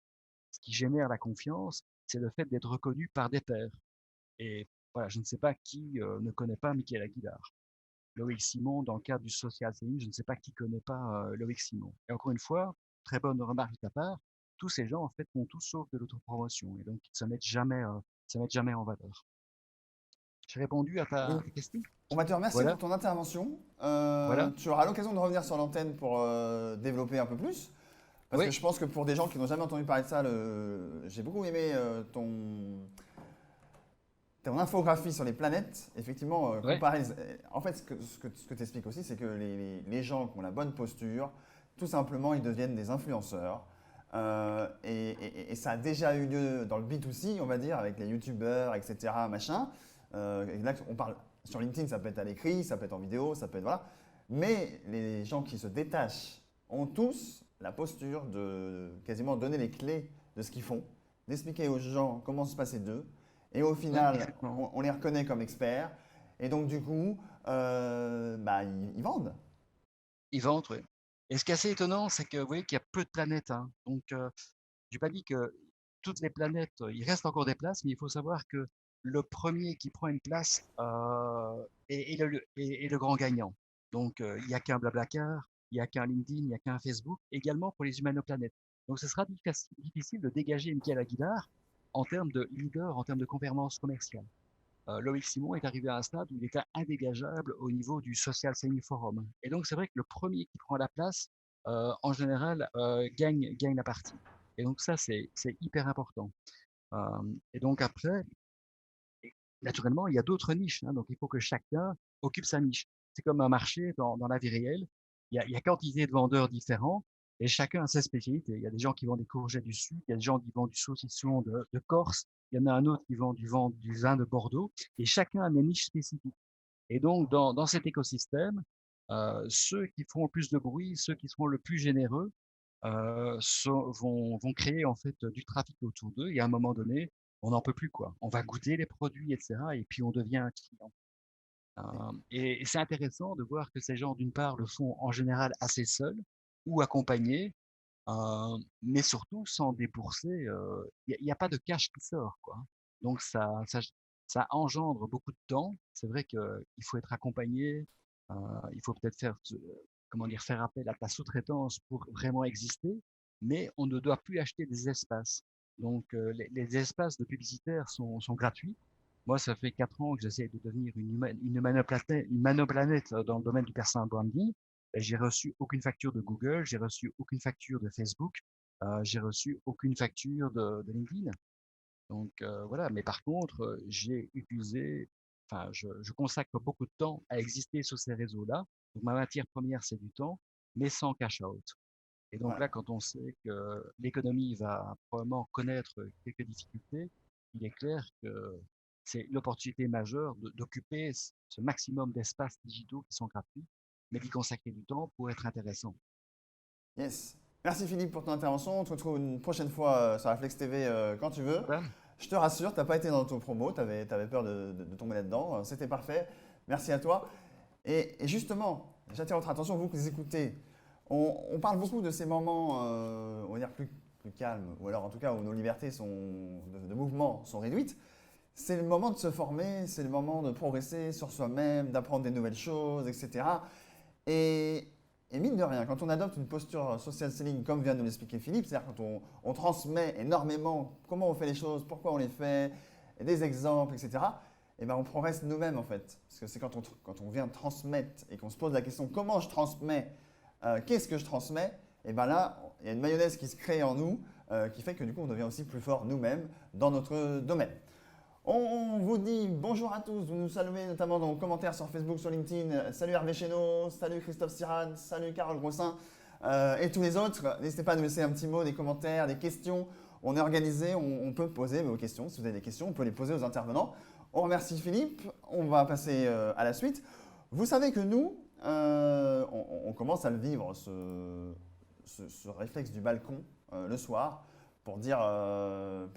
ce qui génère la confiance, c'est le fait d'être reconnu par des pairs. Et voilà, je ne sais pas qui ne connaît pas Michael Aguilar. Loïc Simon, dans le cadre du social selling, je ne sais pas qui connaît pas Loïc Simon. Et encore une fois, très bonne remarque de ta part, tous ces gens en fait font tout sauf de l'autopromotion et donc ils se mettent jamais en valeur. J'ai répondu à Oui. ta question. On va te remercier Voilà, pour ton intervention. voilà. Tu auras l'occasion de revenir sur l'antenne pour développer un peu plus. Parce que Oui, je pense que pour des gens qui n'ont jamais entendu parler de ça, j'ai beaucoup aimé ton infographie sur les planètes. Effectivement, oui, comparer. En fait, ce que tu expliques aussi, c'est que les gens qui ont la bonne posture, tout simplement, ils deviennent des influenceurs. Et ça a déjà eu lieu dans le B2C, on va dire, avec les youtubeurs, etc. Machin. Et là, on parle sur LinkedIn, ça peut être à l'écrit, ça peut être en vidéo, ça peut être. Voilà. Mais les gens qui se détachent ont tous la posture de quasiment donner les clés de ce qu'ils font, d'expliquer aux gens comment se passer d'eux. Et au oui, final, exactement. on les reconnaît comme experts. Et donc, du coup, ils vendent. Ils vendent, oui. Et ce qui est assez étonnant, c'est que vous voyez qu'il y a peu de planètes, hein. Donc, j'ai pas dit que toutes les planètes, il reste encore des places, mais il faut savoir que le premier qui prend une place est le grand gagnant. Donc, il n'y a qu'un Blablacar, il n'y a qu'un LinkedIn, il n'y a qu'un Facebook, également pour les humanoplanètes. Donc, ce sera difficile de dégager Michael Aguilar en termes de leader, en termes de conférence commerciale. Loïc Simon est arrivé à un stade où il était indégageable au niveau du Social Selling Forum. Et donc, c'est vrai que le premier qui prend la place, en général, gagne la partie. Et donc, ça, c'est hyper important. Et donc, après, naturellement, il y a d'autres niches, hein, donc il faut que chacun occupe sa niche. C'est comme un marché dans la vie réelle. Il y a quantité de vendeurs différents et chacun a sa spécialité. Il y a des gens qui vendent des courgettes du Sud, il y a des gens qui vendent du saucisson de Corse, il y en a un autre qui vend du vin de Bordeaux et chacun a une niche spécifique. Et donc, dans cet écosystème, ceux qui feront le plus de bruit, ceux qui seront le plus généreux, vont créer en fait du trafic autour d'eux et à un moment donné, on n'en peut plus quoi. On va goûter les produits, etc. et puis on devient un client. Et c'est intéressant de voir que ces gens, d'une part, le font en général assez seuls ou accompagnés, mais surtout sans débourser. Il y a pas de cash qui sort, quoi. Donc ça engendre beaucoup de temps. C'est vrai qu'il faut être accompagné, heu, il faut peut-être comment dire? Faire appel à ta sous-traitance pour vraiment exister, mais on ne doit plus acheter des espaces. Donc les espaces de publicitaires sont gratuits. Moi, ça fait 4 ans que j'essaie de devenir une humanoplanète dans le domaine du personal branding. Et j'ai reçu aucune facture de Google, j'ai reçu aucune facture de Facebook, j'ai reçu aucune facture de LinkedIn. Donc voilà, mais par contre, j'ai utilisé, enfin, je consacre beaucoup de temps à exister sur ces réseaux-là. Donc ma matière première, c'est du temps, mais sans cash out. Et donc Voilà. là, quand on sait que l'économie va probablement connaître quelques difficultés, il est clair que c'est l'opportunité majeure d'occuper ce maximum d'espaces digitaux qui sont gratuits, mais d'y consacrer du temps pour être intéressant. Yes. Merci Philippe pour ton intervention. On te retrouve une prochaine fois sur la Flex TV quand tu veux. Voilà. Je te rassure, tu n'as pas été dans ton promo, tu avais peur de tomber là-dedans. C'était parfait. Merci à toi. Et justement, j'attire votre attention, vous qui nous écoutez. On parle beaucoup de ces moments, on va dire, plus calmes, ou alors en tout cas où nos libertés de mouvement sont réduites. C'est le moment de se former, c'est le moment de progresser sur soi-même, d'apprendre des nouvelles choses, etc. Et, et mine de rien, quand on adopte une posture social selling, comme vient de l'expliquer Philippe, c'est-à-dire quand on transmet énormément comment on fait les choses, pourquoi on les fait, et des exemples, etc., et ben on progresse nous-mêmes en fait. Parce que c'est quand on vient transmettre et qu'on se pose la question comment je transmets, qu'est-ce que je transmets, et ben là, il y a une mayonnaise qui se crée en nous qui fait que du coup on devient aussi plus fort nous-mêmes dans notre domaine. On vous dit bonjour à tous, vous nous saluez notamment dans vos commentaires sur Facebook, sur LinkedIn. Salut Hervé Chénaud, salut Christophe Sirad, salut Carole Grossin et tous les autres. N'hésitez pas à nous laisser un petit mot, des commentaires, des questions. On est organisé, on peut poser vos questions. Si vous avez des questions, on peut les poser aux intervenants. On remercie Philippe, on va passer à la suite. Vous savez que nous, on commence à le vivre, ce réflexe du balcon le soir, pour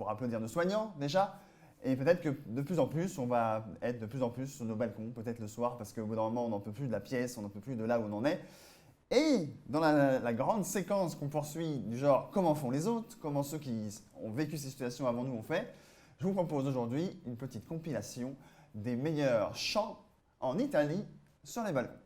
applaudir nos soignants déjà. Et peut-être que de plus en plus, on va être de plus en plus sur nos balcons, peut-être le soir, parce qu'au bout d'un moment, on n'en peut plus de la pièce, on n'en peut plus de là où on en est. Et dans la grande séquence qu'on poursuit, du genre comment font les autres, comment ceux qui ont vécu ces situations avant nous ont fait, je vous propose aujourd'hui une petite compilation des meilleurs chants en Italie sur les balcons.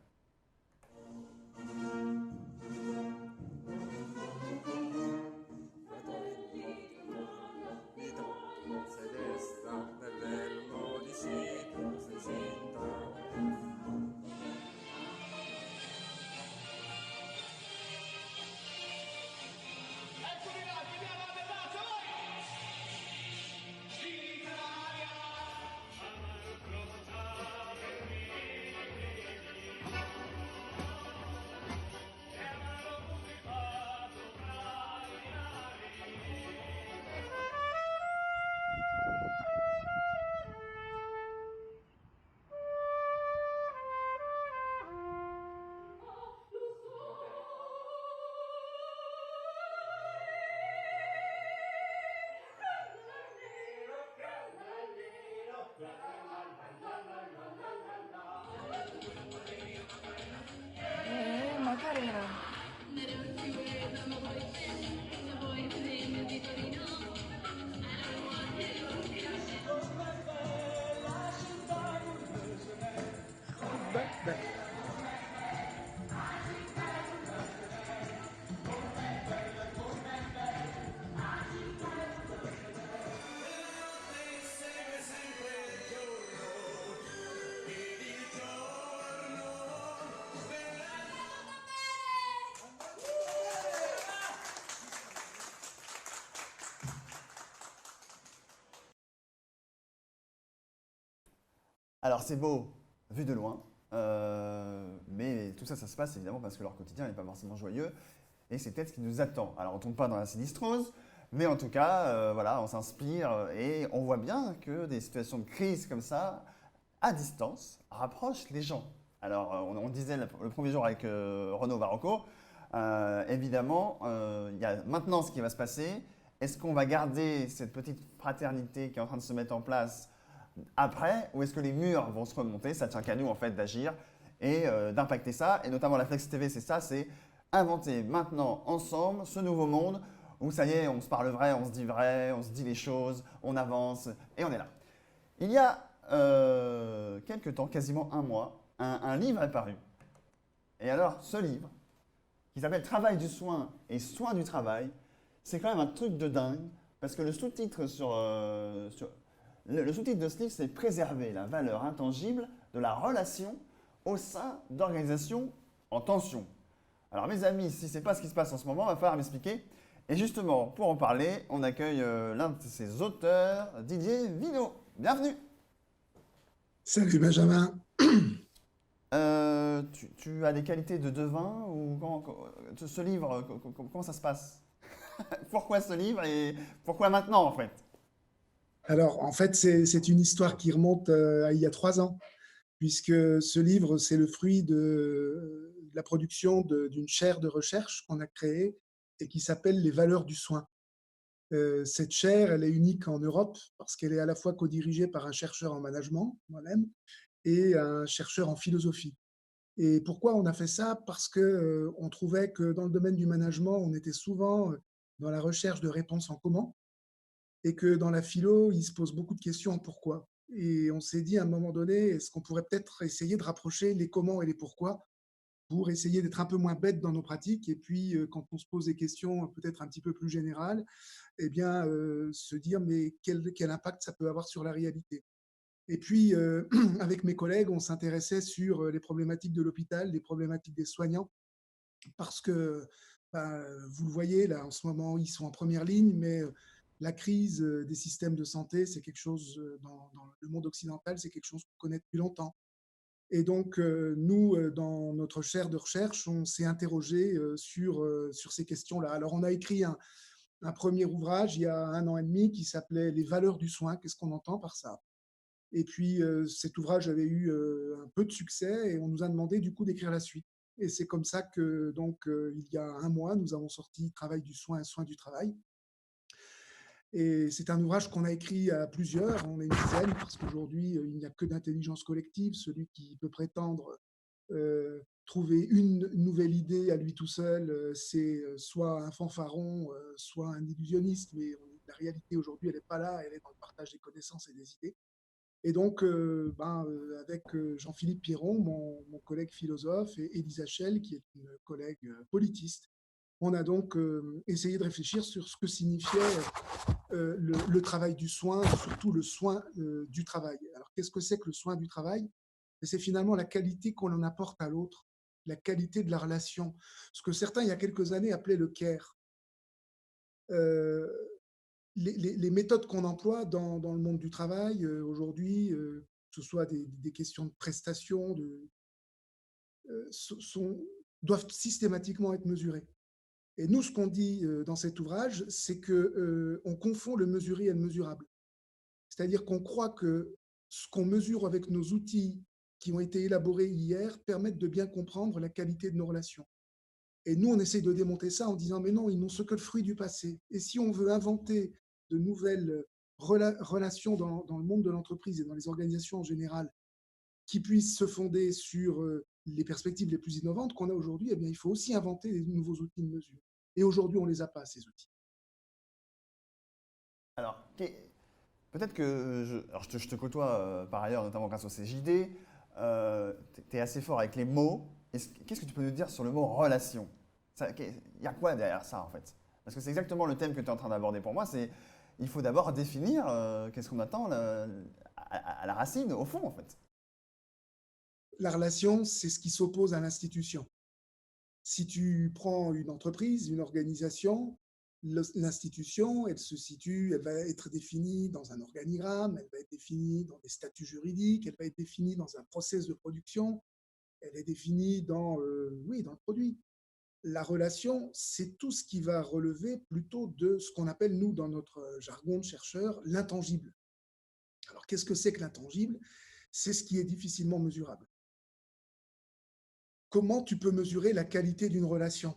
Macarena. Alors c'est beau vu de loin, mais tout ça, ça se passe évidemment parce que leur quotidien n'est pas forcément joyeux, et c'est peut-être ce qui nous attend. Alors on ne tombe pas dans la sinistrose, mais en tout cas, voilà, on s'inspire et on voit bien que des situations de crise comme ça, à distance, rapprochent les gens. Alors, on disait le premier jour avec Renaud Varocco, évidemment, il y a maintenant ce qui va se passer. Est-ce qu'on va garder cette petite fraternité qui est en train de se mettre en place après, ou est-ce que les murs vont se remonter? Ça tient qu'à nous, en fait, d'agir et d'impacter ça. Et notamment la Flex TV, c'est ça, c'est inventer maintenant, ensemble, ce nouveau monde où ça y est, on se parle vrai, on se dit les choses, on avance et on est là. Il y a quelques temps, quasiment un mois, un livre est paru. Et alors, ce livre, qui s'appelle Travail du soin et soin du travail, c'est quand même un truc de dingue, parce que le sous-titre le sous-titre de ce livre, c'est Préserver la valeur intangible de la relation au sein d'organisations en tension. Alors mes amis, si ce n'est pas ce qui se passe en ce moment, il va falloir m'expliquer. Et justement, pour en parler, on accueille l'un de ses auteurs, Didier Vino. Bienvenue. Salut Benjamin. Tu as des qualités de devin ou ce livre, comment ça se passe? Pourquoi ce livre et pourquoi maintenant en fait? Alors, en fait, c'est une histoire qui remonte à il y a 3 ans, puisque ce livre, c'est le fruit de la production d'une chaire de recherche qu'on a créée et qui s'appelle Les valeurs du soin. Cette chaire, elle est unique en Europe parce qu'elle est à la fois co-dirigée par un chercheur en management, moi-même, et un chercheur en philosophie. Et pourquoi on a fait ça? Parce que on trouvait que dans le domaine du management, on était souvent dans la recherche de réponses en comment, et que dans la philo, il se pose beaucoup de questions en pourquoi. Et on s'est dit à un moment donné, est-ce qu'on pourrait peut-être essayer de rapprocher les comment et les pourquoi pour essayer d'être un peu moins bête dans nos pratiques, et puis quand on se pose des questions peut-être un petit peu plus générales, eh bien se dire mais quel impact ça peut avoir sur la réalité. Et puis avec mes collègues, on s'intéressait sur les problématiques de l'hôpital, les problématiques des soignants, parce que, ben, vous le voyez, là, en ce moment, ils sont en première ligne, mais la crise des systèmes de santé, c'est quelque chose, dans le monde occidental, c'est quelque chose qu'on connaît depuis longtemps. Et donc, nous, dans notre chaire de recherche, on s'est interrogé sur ces questions-là. Alors, on a écrit un premier ouvrage il y a 1 an et demi qui s'appelait Les valeurs du soin. Qu'est-ce qu'on entend par ça? Et puis, cet ouvrage avait eu un peu de succès et on nous a demandé du coup d'écrire la suite. Et c'est comme ça que, donc, il y a un mois, nous avons sorti Travail du soin et soin du travail. Et c'est un ouvrage qu'on a écrit à plusieurs, on est une dizaine, parce qu'aujourd'hui, il n'y a que d'intelligence collective. Celui qui peut prétendre trouver une nouvelle idée à lui tout seul, c'est soit un fanfaron, soit un illusionniste. Mais la réalité aujourd'hui, elle n'est pas là, elle est dans le partage des connaissances et des idées. Et donc, avec Jean-Philippe Pierron, mon collègue philosophe, et Elisa Schell, qui est une collègue politiste, on a donc essayé de réfléchir sur ce que signifiait le travail du soin, surtout le soin du travail. Alors, qu'est-ce que c'est que le soin du travail? C'est finalement la qualité qu'on en apporte à l'autre, la qualité de la relation. Ce que certains, il y a quelques années, appelaient le care. Euh, les méthodes qu'on emploie dans le monde du travail aujourd'hui, que ce soit des questions de prestation, sont, doivent systématiquement être mesurées. Et nous, ce qu'on dit dans cet ouvrage, c'est qu'on confond le mesuré et le mesurable. C'est-à-dire qu'on croit que ce qu'on mesure avec nos outils qui ont été élaborés hier permettent de bien comprendre la qualité de nos relations. Et nous, on essaye de démonter ça en disant, mais non, ils n'ont ce que le fruit du passé. Et si on veut inventer de nouvelles relations dans le monde de l'entreprise et dans les organisations en général, qui puissent se fonder sur les perspectives les plus innovantes qu'on a aujourd'hui, eh bien, il faut aussi inventer des nouveaux outils de mesure. Et aujourd'hui, on ne les a pas, ces outils. Alors, peut-être que je te côtoie par ailleurs, notamment grâce au CJD. Tu es assez fort avec les mots. Qu'est-ce que tu peux nous dire sur le mot relation? Il y a quoi derrière ça en fait? Parce que c'est exactement le thème que tu es en train d'aborder pour moi. C'est il faut d'abord définir qu'est-ce qu'on attend à la racine, au fond en fait. La relation, c'est ce qui s'oppose à l'institution. Si tu prends une entreprise, une organisation, l'institution, elle va être définie dans un organigramme, elle va être définie dans des statuts juridiques, elle va être définie dans un process de production, elle est définie oui, dans le produit. La relation, c'est tout ce qui va relever plutôt de ce qu'on appelle, nous, dans notre jargon de chercheurs, l'intangible. Alors, qu'est-ce que c'est que l'intangible? C'est ce qui est difficilement mesurable. comment tu peux mesurer la qualité d'une relation?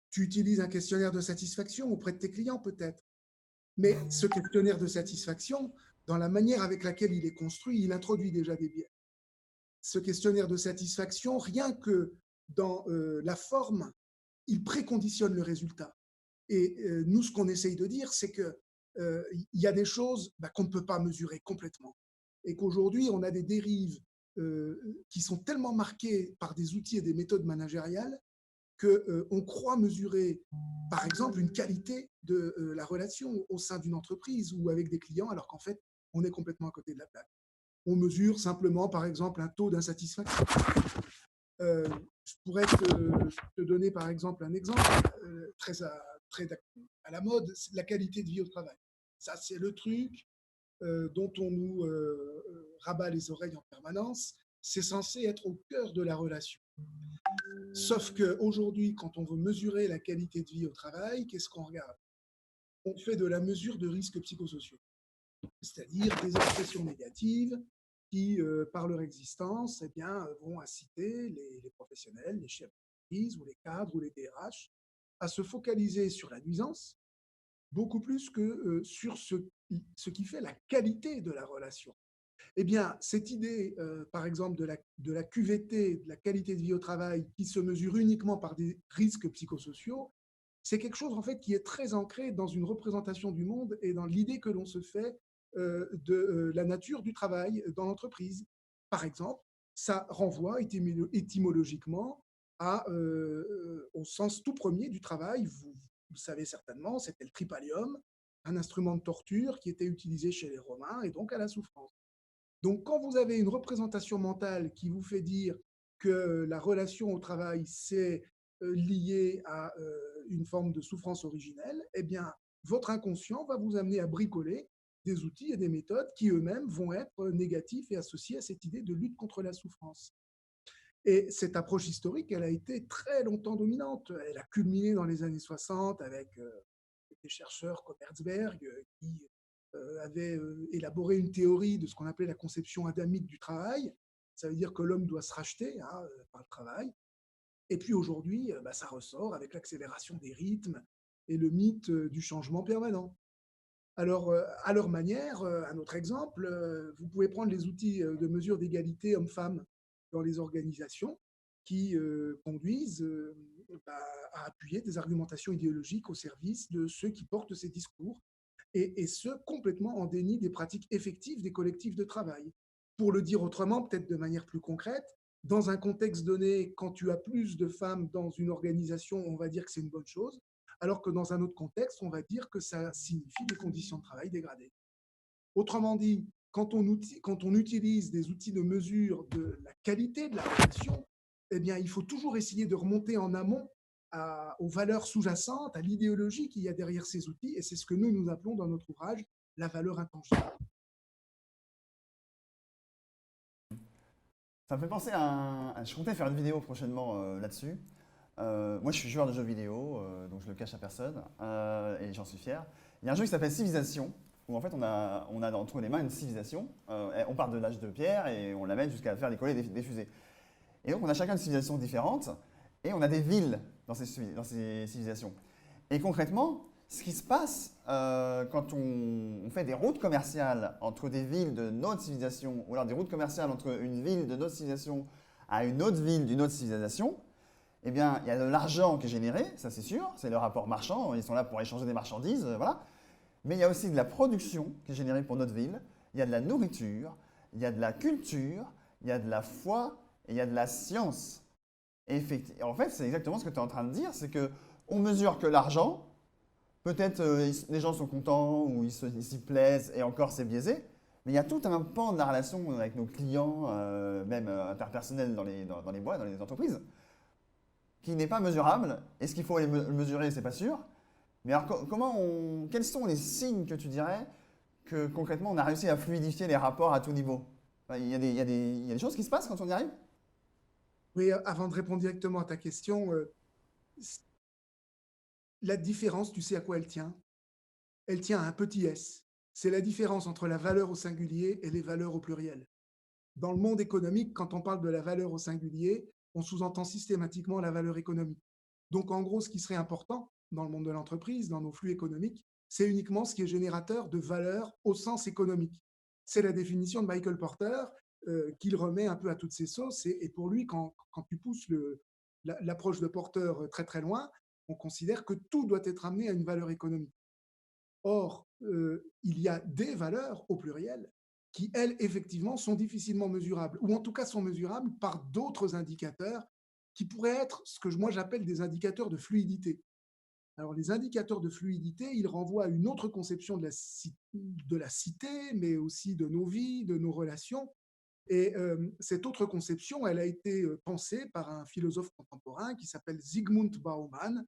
Tu utilises un questionnaire de satisfaction auprès de tes clients peut-être. Mais ce questionnaire de satisfaction, dans la manière avec laquelle il est construit, il introduit déjà des biais. Ce questionnaire de satisfaction, rien que dans la forme, il préconditionne le résultat. Et nous, ce qu'on essaye de dire, c'est que il y a des choses qu'on ne peut pas mesurer complètement. Et qu'aujourd'hui, on a des dérives qui sont tellement marquées par des outils et des méthodes managériales qu'on croit mesurer, par exemple, une qualité de la relation au sein d'une entreprise ou avec des clients, alors qu'en fait, on est complètement à côté de la plaque. On mesure simplement, par exemple, un taux d'insatisfaction. Je pourrais te donner, par exemple, un exemple très à la mode, c'est la qualité de vie au travail. Ça, c'est le truc dont on nous rabat les oreilles en permanence. C'est censé être au cœur de la relation. Sauf qu'aujourd'hui, quand on veut mesurer la qualité de vie au travail, qu'est-ce qu'on regarde? On fait de la mesure de risques psychosociaux, c'est-à-dire des expressions négatives qui, par leur existence, eh bien, vont inciter les professionnels, les chefs d'entreprise ou les cadres ou les DRH à se focaliser sur la nuisance beaucoup plus que sur ce qui fait la qualité de la relation. Eh bien, cette idée, par exemple, de la QVT, de la qualité de vie au travail, qui se mesure uniquement par des risques psychosociaux, c'est quelque chose en fait qui est très ancré dans une représentation du monde et dans l'idée que l'on se fait de la nature du travail dans l'entreprise. Par exemple, ça renvoie étymologiquement au sens tout premier du travail. Vous le savez certainement, c'était le tripalium, un instrument de torture qui était utilisé chez les Romains et donc à la souffrance. Donc, quand vous avez une représentation mentale qui vous fait dire que la relation au travail, c'est lié à une forme de souffrance originelle, eh bien, votre inconscient va vous amener à bricoler des outils et des méthodes qui eux-mêmes vont être négatifs et associés à cette idée de lutte contre la souffrance. Et cette approche historique, elle a été très longtemps dominante. Elle a culminé dans les années 60 avec des chercheurs comme Herzberg qui avaient élaboré une théorie de ce qu'on appelait la conception adamique du travail. Ça veut dire que l'homme doit se racheter par le travail. Et puis aujourd'hui, ça ressort avec l'accélération des rythmes et le mythe du changement permanent. Alors, à leur manière, un autre exemple, vous pouvez prendre les outils de mesure d'égalité hommes-femmes dans les organisations qui conduisent bah, à appuyer des argumentations idéologiques au service de ceux qui portent ces discours, et ce, complètement en déni des pratiques effectives des collectifs de travail. Pour le dire autrement, peut-être de manière plus concrète, dans un contexte donné, quand tu as plus de femmes dans une organisation, on va dire que c'est une bonne chose, alors que dans un autre contexte, on va dire que ça signifie des conditions de travail dégradées. Autrement dit, quand on utilise des outils de mesure de la qualité de la relation, eh bien, il faut toujours essayer de remonter en amont aux valeurs sous-jacentes, à l'idéologie qu'il y a derrière ces outils, et c'est ce que nous appelons dans notre ouvrage la valeur intangible. Ça me fait penser je comptais faire une vidéo prochainement là-dessus. Moi, je suis joueur de jeux vidéo, donc je le cache à personne, et j'en suis fier. Il y a un jeu qui s'appelle Civilization, où en fait on a entre les mains une civilisation. On part de l'âge de pierre et on l'amène jusqu'à faire décoller des fusées. Et donc on a chacun une civilisation différente, et on a des villes dans ces civilisations. Et concrètement, ce qui se passe quand on fait des routes commerciales entre des villes de notre civilisation, ou alors des routes commerciales entre une ville de notre civilisation à une autre ville d'une autre civilisation, eh bien, il y a de l'argent qui est généré, ça c'est sûr, c'est le rapport marchand, ils sont là pour échanger des marchandises, voilà. Mais il y a aussi de la production qui est générée pour notre ville, il y a de la nourriture, il y a de la culture, il y a de la foi et il y a de la science. Et en fait, c'est exactement ce que tu es en train de dire, c'est qu'on mesure que l'argent, peut-être les gens sont contents ou ils s'y plaisent et encore c'est biaisé, mais il y a tout un pan de la relation avec nos clients, même interpersonnels dans les boîtes, dans les entreprises, qui n'est pas mesurable. Est-ce qu'il faut le mesurer? C'est pas sûr. Mais alors, quels sont les signes que tu dirais que concrètement on a réussi à fluidifier les rapports à tout niveau? Il y a des choses qui se passent quand on y arrive? Oui, avant de répondre directement à ta question, la différence, tu sais à quoi elle tient? Elle tient à un petit s. C'est la différence entre la valeur au singulier et les valeurs au pluriel. Dans le monde économique, quand on parle de la valeur au singulier, on sous-entend systématiquement la valeur économique. Donc, en gros, ce qui serait important dans le monde de l'entreprise, dans nos flux économiques, c'est uniquement ce qui est générateur de valeur au sens économique. C'est la définition de Michael Porter qu'il remet un peu à toutes ses sauces. Et pour lui, quand tu pousses l'approche de Porter très très loin, on considère que tout doit être amené à une valeur économique. Or, il y a des valeurs, au pluriel, qui, elles, effectivement, sont difficilement mesurables, ou en tout cas sont mesurables par d'autres indicateurs qui pourraient être ce que moi j'appelle des indicateurs de fluidité. Alors, les indicateurs de fluidité, ils renvoient à une autre conception de la cité, mais aussi de nos vies, de nos relations. Et cette autre conception, elle a été pensée par un philosophe contemporain qui s'appelle Zygmunt Bauman.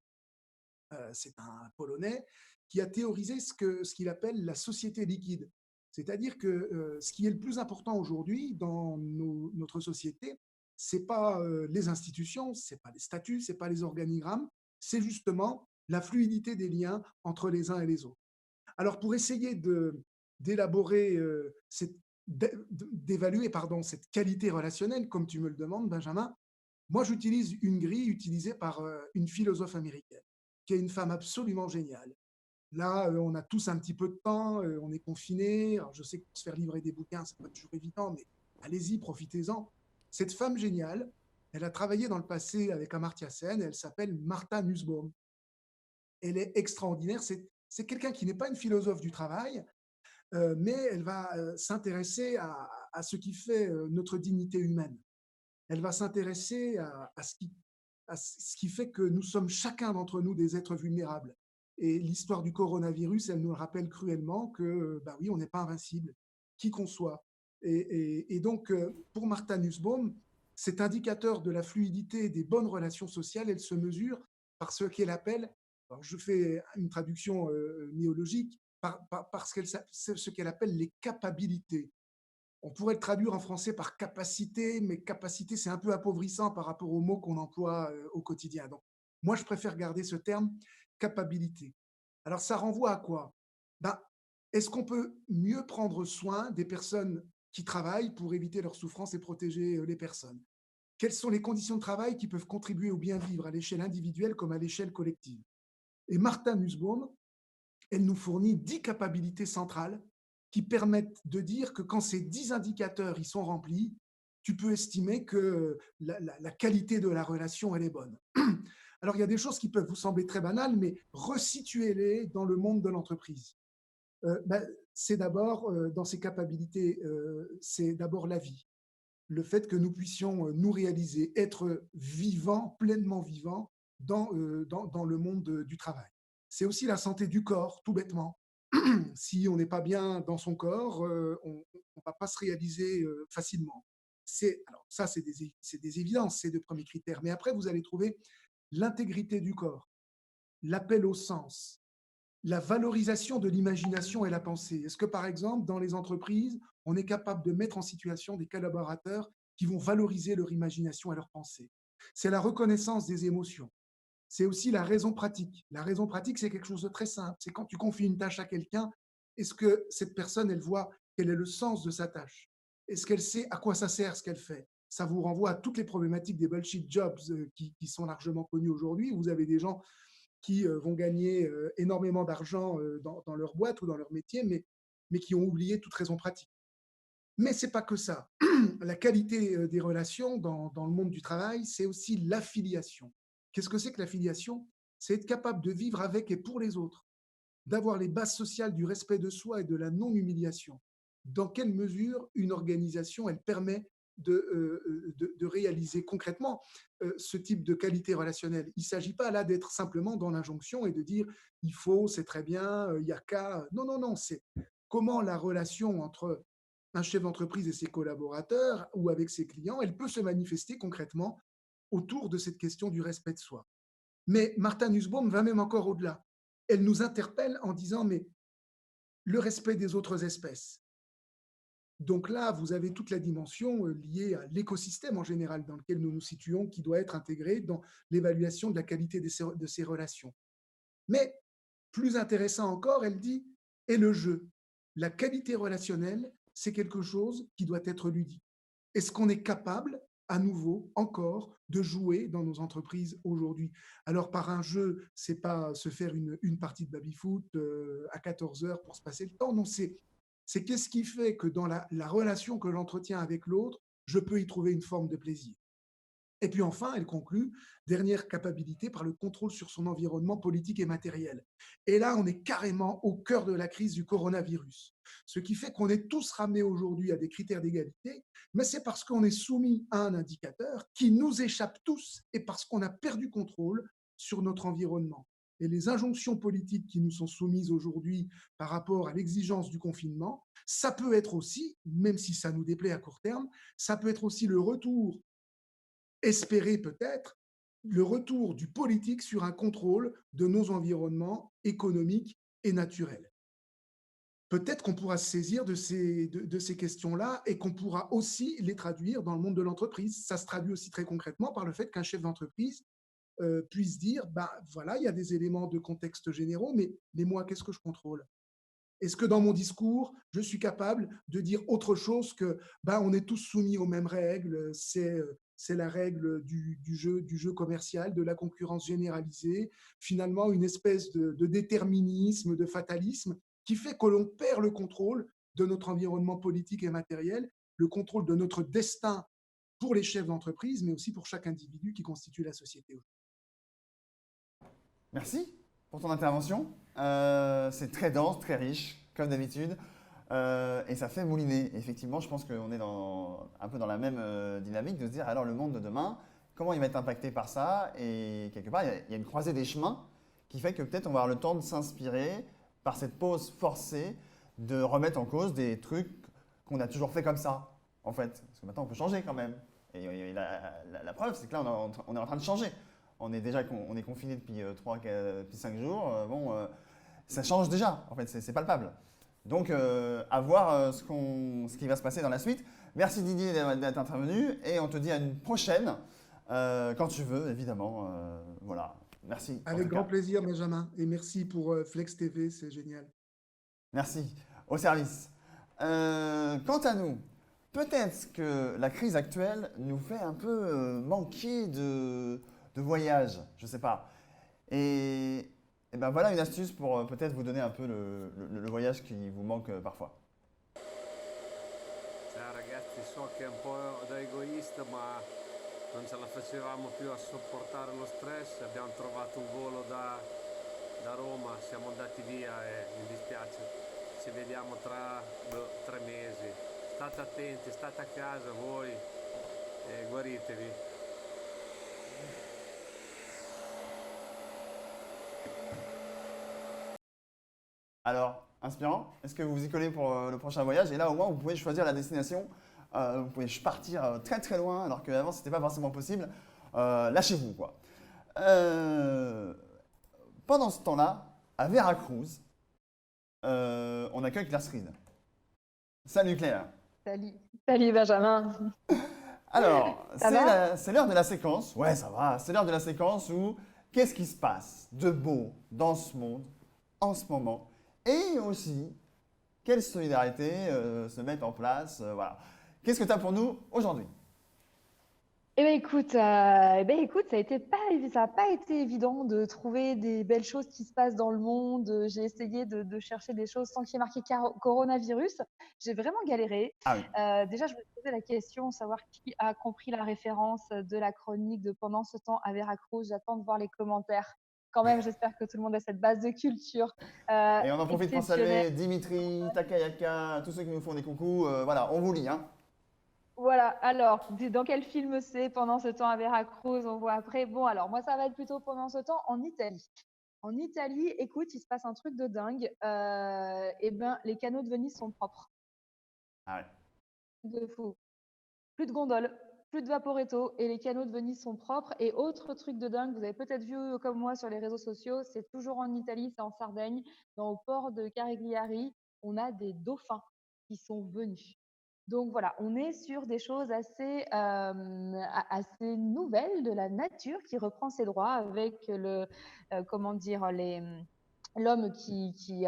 C'est un Polonais qui a théorisé ce qu'il appelle la société liquide. C'est-à-dire que ce qui est le plus important aujourd'hui dans notre société, c'est pas les institutions, c'est pas les statuts, c'est pas les organigrammes, c'est justement la fluidité des liens entre les uns et les autres. Alors, pour essayer d'élaborer, d'évaluer pardon, cette qualité relationnelle, comme tu me le demandes, Benjamin, moi j'utilise une grille utilisée par une philosophe américaine, qui est une femme absolument géniale. Là, on a tous un petit peu de temps, on est confinés. Alors, je sais que se faire livrer des bouquins, c'est pas toujours évident, mais allez-y, profitez-en. Cette femme géniale, elle a travaillé dans le passé avec Amartya Sen, elle s'appelle Martha Nussbaum. Elle est extraordinaire. C'est quelqu'un qui n'est pas une philosophe du travail, mais elle va s'intéresser à ce qui fait notre dignité humaine. Elle va s'intéresser à ce qui fait que nous sommes chacun d'entre nous des êtres vulnérables. Et l'histoire du coronavirus, elle nous le rappelle cruellement que, bah oui, on n'est pas invincible, qui qu'on soit. Et donc, pour Martha Nussbaum, cet indicateur de la fluidité et des bonnes relations sociales, elle se mesure par ce qu'elle appelle, alors je fais une traduction néologique, par ce qu'elle appelle les capabilités. On pourrait le traduire en français par capacité, mais capacité, c'est un peu appauvrissant par rapport aux mots qu'on emploie au quotidien. Donc, moi, je préfère garder ce terme capacité. Alors, ça renvoie à quoi? Ben, est-ce qu'on peut mieux prendre soin des personnes qui travaillent pour éviter leur souffrance et protéger les personnes? Quelles sont les conditions de travail qui peuvent contribuer au bien-vivre à l'échelle individuelle comme à l'échelle collective? Et Martha Nussbaum, elle nous fournit 10 capacités centrales qui permettent de dire que quand ces 10 indicateurs ils sont remplis, tu peux estimer que la qualité de la relation, elle est bonne. Alors, il y a des choses qui peuvent vous sembler très banales, mais resituez-les dans le monde de l'entreprise. C'est d'abord, dans ces capacités, c'est d'abord la vie. Le fait que nous puissions nous réaliser, être vivants, pleinement vivants dans le monde du travail. C'est aussi la santé du corps, tout bêtement. Si on n'est pas bien dans son corps, on ne va pas se réaliser facilement. Alors ça, c'est des évidences, ces deux premiers critères. Mais après, vous allez trouver l'intégrité du corps, l'appel au sens, la valorisation de l'imagination et la pensée. Est-ce que, par exemple, dans les entreprises, on est capable de mettre en situation des collaborateurs qui vont valoriser leur imagination et leur pensée? C'est la reconnaissance des émotions. C'est aussi la raison pratique. La raison pratique, c'est quelque chose de très simple. C'est quand tu confies une tâche à quelqu'un, est-ce que cette personne, elle voit quel est le sens de sa tâche? Est-ce qu'elle sait à quoi ça sert ce qu'elle fait? Ça vous renvoie à toutes les problématiques des bullshit jobs qui sont largement connues aujourd'hui. Vous avez des gens qui vont gagner énormément d'argent dans leur boîte ou dans leur métier, mais qui ont oublié toute raison pratique. Mais ce n'est pas que ça. La qualité des relations dans le monde du travail, c'est aussi l'affiliation. Qu'est-ce que c'est que l'affiliation? C'est être capable de vivre avec et pour les autres, d'avoir les bases sociales du respect de soi et de la non-humiliation. Dans quelle mesure une organisation, elle permet de réaliser concrètement ce type de qualité relationnelle? Il ne s'agit pas là d'être simplement dans l'injonction et de dire il faut, c'est très bien, il n'y a qu'à. Non, non, non, c'est comment la relation entre un chef d'entreprise et ses collaborateurs ou avec ses clients, elle peut se manifester concrètement autour de cette question du respect de soi. Mais Martha Nussbaum va même encore au-delà. Elle nous interpelle en disant, mais le respect des autres espèces. Donc là, vous avez toute la dimension liée à l'écosystème en général dans lequel nous nous situons, qui doit être intégré dans l'évaluation de la qualité de ces relations. Mais plus intéressant encore, elle dit, et le jeu. La qualité relationnelle, c'est quelque chose qui doit être ludique. Est-ce qu'on est capable à nouveau, encore, de jouer dans nos entreprises aujourd'hui. Alors, par un jeu, c'est pas se faire une partie de baby-foot à 14 heures pour se passer le temps. Non, c'est qu'est-ce qui fait que dans la relation que j'entretiens avec l'autre, je peux y trouver une forme de plaisir. Et puis enfin, elle conclut, dernière capacité par le contrôle sur son environnement politique et matériel. Et là, on est carrément au cœur de la crise du coronavirus. Ce qui fait qu'on est tous ramenés aujourd'hui à des critères d'égalité, mais c'est parce qu'on est soumis à un indicateur qui nous échappe tous et parce qu'on a perdu contrôle sur notre environnement. Et les injonctions politiques qui nous sont soumises aujourd'hui par rapport à l'exigence du confinement, ça peut être aussi, même si ça nous déplaît à court terme, ça peut être aussi le retour espérer peut-être le retour du politique sur un contrôle de nos environnements économiques et naturels. Peut-être qu'on pourra se saisir de ces questions-là et qu'on pourra aussi les traduire dans le monde de l'entreprise. Ça se traduit aussi très concrètement par le fait qu'un chef d'entreprise puisse dire, bah, voilà, il y a des éléments de contexte généraux, mais moi, qu'est-ce que je contrôle? Est-ce que dans mon discours, je suis capable de dire autre chose que bah, on est tous soumis aux mêmes règles, c'est la règle du jeu commercial, de la concurrence généralisée, finalement une espèce de déterminisme, de fatalisme qui fait que l'on perd le contrôle de notre environnement politique et matériel, le contrôle de notre destin pour les chefs d'entreprise, mais aussi pour chaque individu qui constitue la société. Merci pour ton intervention. C'est très dense, très riche, comme d'habitude. Et ça fait mouliner. Effectivement, je pense qu'on est un peu dans la même dynamique de se dire alors le monde de demain, comment il va être impacté par ça? Et quelque part, il y a une croisée des chemins qui fait que peut-être on va avoir le temps de s'inspirer par cette pause forcée, de remettre en cause des trucs qu'on a toujours fait comme ça, en fait. Parce que maintenant, on peut changer quand même. Et la preuve, c'est que là, on est en train de changer. On est confiné depuis 5 jours. Ça change déjà, en fait, c'est palpable. Donc, à voir ce qui va se passer dans la suite. Merci Didier d'être intervenu et on te dit à une prochaine, quand tu veux, évidemment. Voilà, merci. Avec grand plaisir, Benjamin. Et merci pour Flex TV, c'est génial. Merci, au service. Quant à nous, peut-être que la crise actuelle nous fait un peu manquer de voyage, je ne sais pas. Et ben voilà une astuce pour peut-être vous donner un peu le voyage qui vous manque parfois. Ciao ragazzi, so che è un po' da egoista, ma non ce la facevamo più a sopportare lo stress. Abbiamo trovato un volo da Roma, siamo andati via e mi dispiace. Ci vediamo tra 3 mesi. State attenti, state a casa voi e guaritevi. Alors, inspirant, est-ce que vous vous y collez pour le prochain voyage? Et là, au moins, vous pouvez choisir la destination. Vous pouvez partir très très loin, alors qu'avant, ce n'était pas forcément possible. Lâchez-vous, quoi. Pendant ce temps-là, à Veracruz, on accueille Claire Street. Salut Claire. Salut Benjamin. Alors, Ça va c'est l'heure de la séquence. Ouais, ça va. C'est l'heure de la séquence où qu'est-ce qui se passe de beau dans ce monde en ce moment? Et aussi, quelle solidarité se met en place, voilà. Qu'est-ce que tu as pour nous aujourd'hui? écoute, ça n'a pas été évident de trouver des belles choses qui se passent dans le monde. J'ai essayé de chercher des choses sans qu'il y ait marqué coronavirus. J'ai vraiment galéré. Ah oui. Déjà, je me posais la question, savoir qui a compris la référence de la chronique de Pendant ce temps à Veracruz. J'attends de voir les commentaires. Quand même, j'espère que tout le monde a cette base de culture. Et on en profite pour exceptionnelle. saluer Dimitri, Takayaka, tous ceux qui nous font des coucous. Voilà, on vous lit, hein. Voilà, alors, dans quel film c'est Pendant ce temps à Veracruz? On voit après. Bon, alors, moi, ça va être plutôt Pendant ce temps en Italie. En Italie, écoute, il se passe un truc de dingue. Les canaux de Venise sont propres. Ah ouais. De fou. Plus de gondoles, plus de vaporetto et les canaux de Venise sont propres. Et autre truc de dingue, vous avez peut-être vu comme moi sur les réseaux sociaux, c'est toujours en Italie, c'est en Sardaigne, dans le port de Carigliari, on a des dauphins qui sont venus. Donc voilà, on est sur des choses assez nouvelles de la nature qui reprend ses droits avec l'homme qui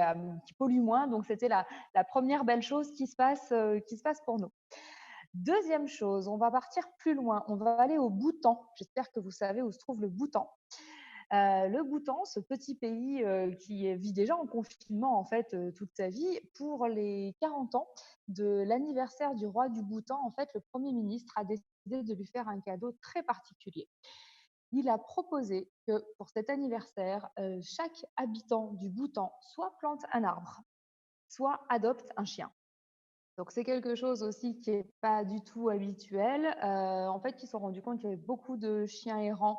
pollue moins. Donc c'était la première belle chose qui se passe pour nous. Deuxième chose, on va partir plus loin. On va aller au Bhoutan. J'espère que vous savez où se trouve le Bhoutan. Le Bhoutan, ce petit pays qui vit déjà en confinement en fait toute sa vie, pour les 40 ans de l'anniversaire du roi du Bhoutan, en fait, le Premier ministre a décidé de lui faire un cadeau très particulier. Il a proposé que pour cet anniversaire, chaque habitant du Bhoutan soit plante un arbre, soit adopte un chien. Donc c'est quelque chose aussi qui est pas du tout habituel. En fait, ils se sont rendus compte qu'il y avait beaucoup de chiens errants,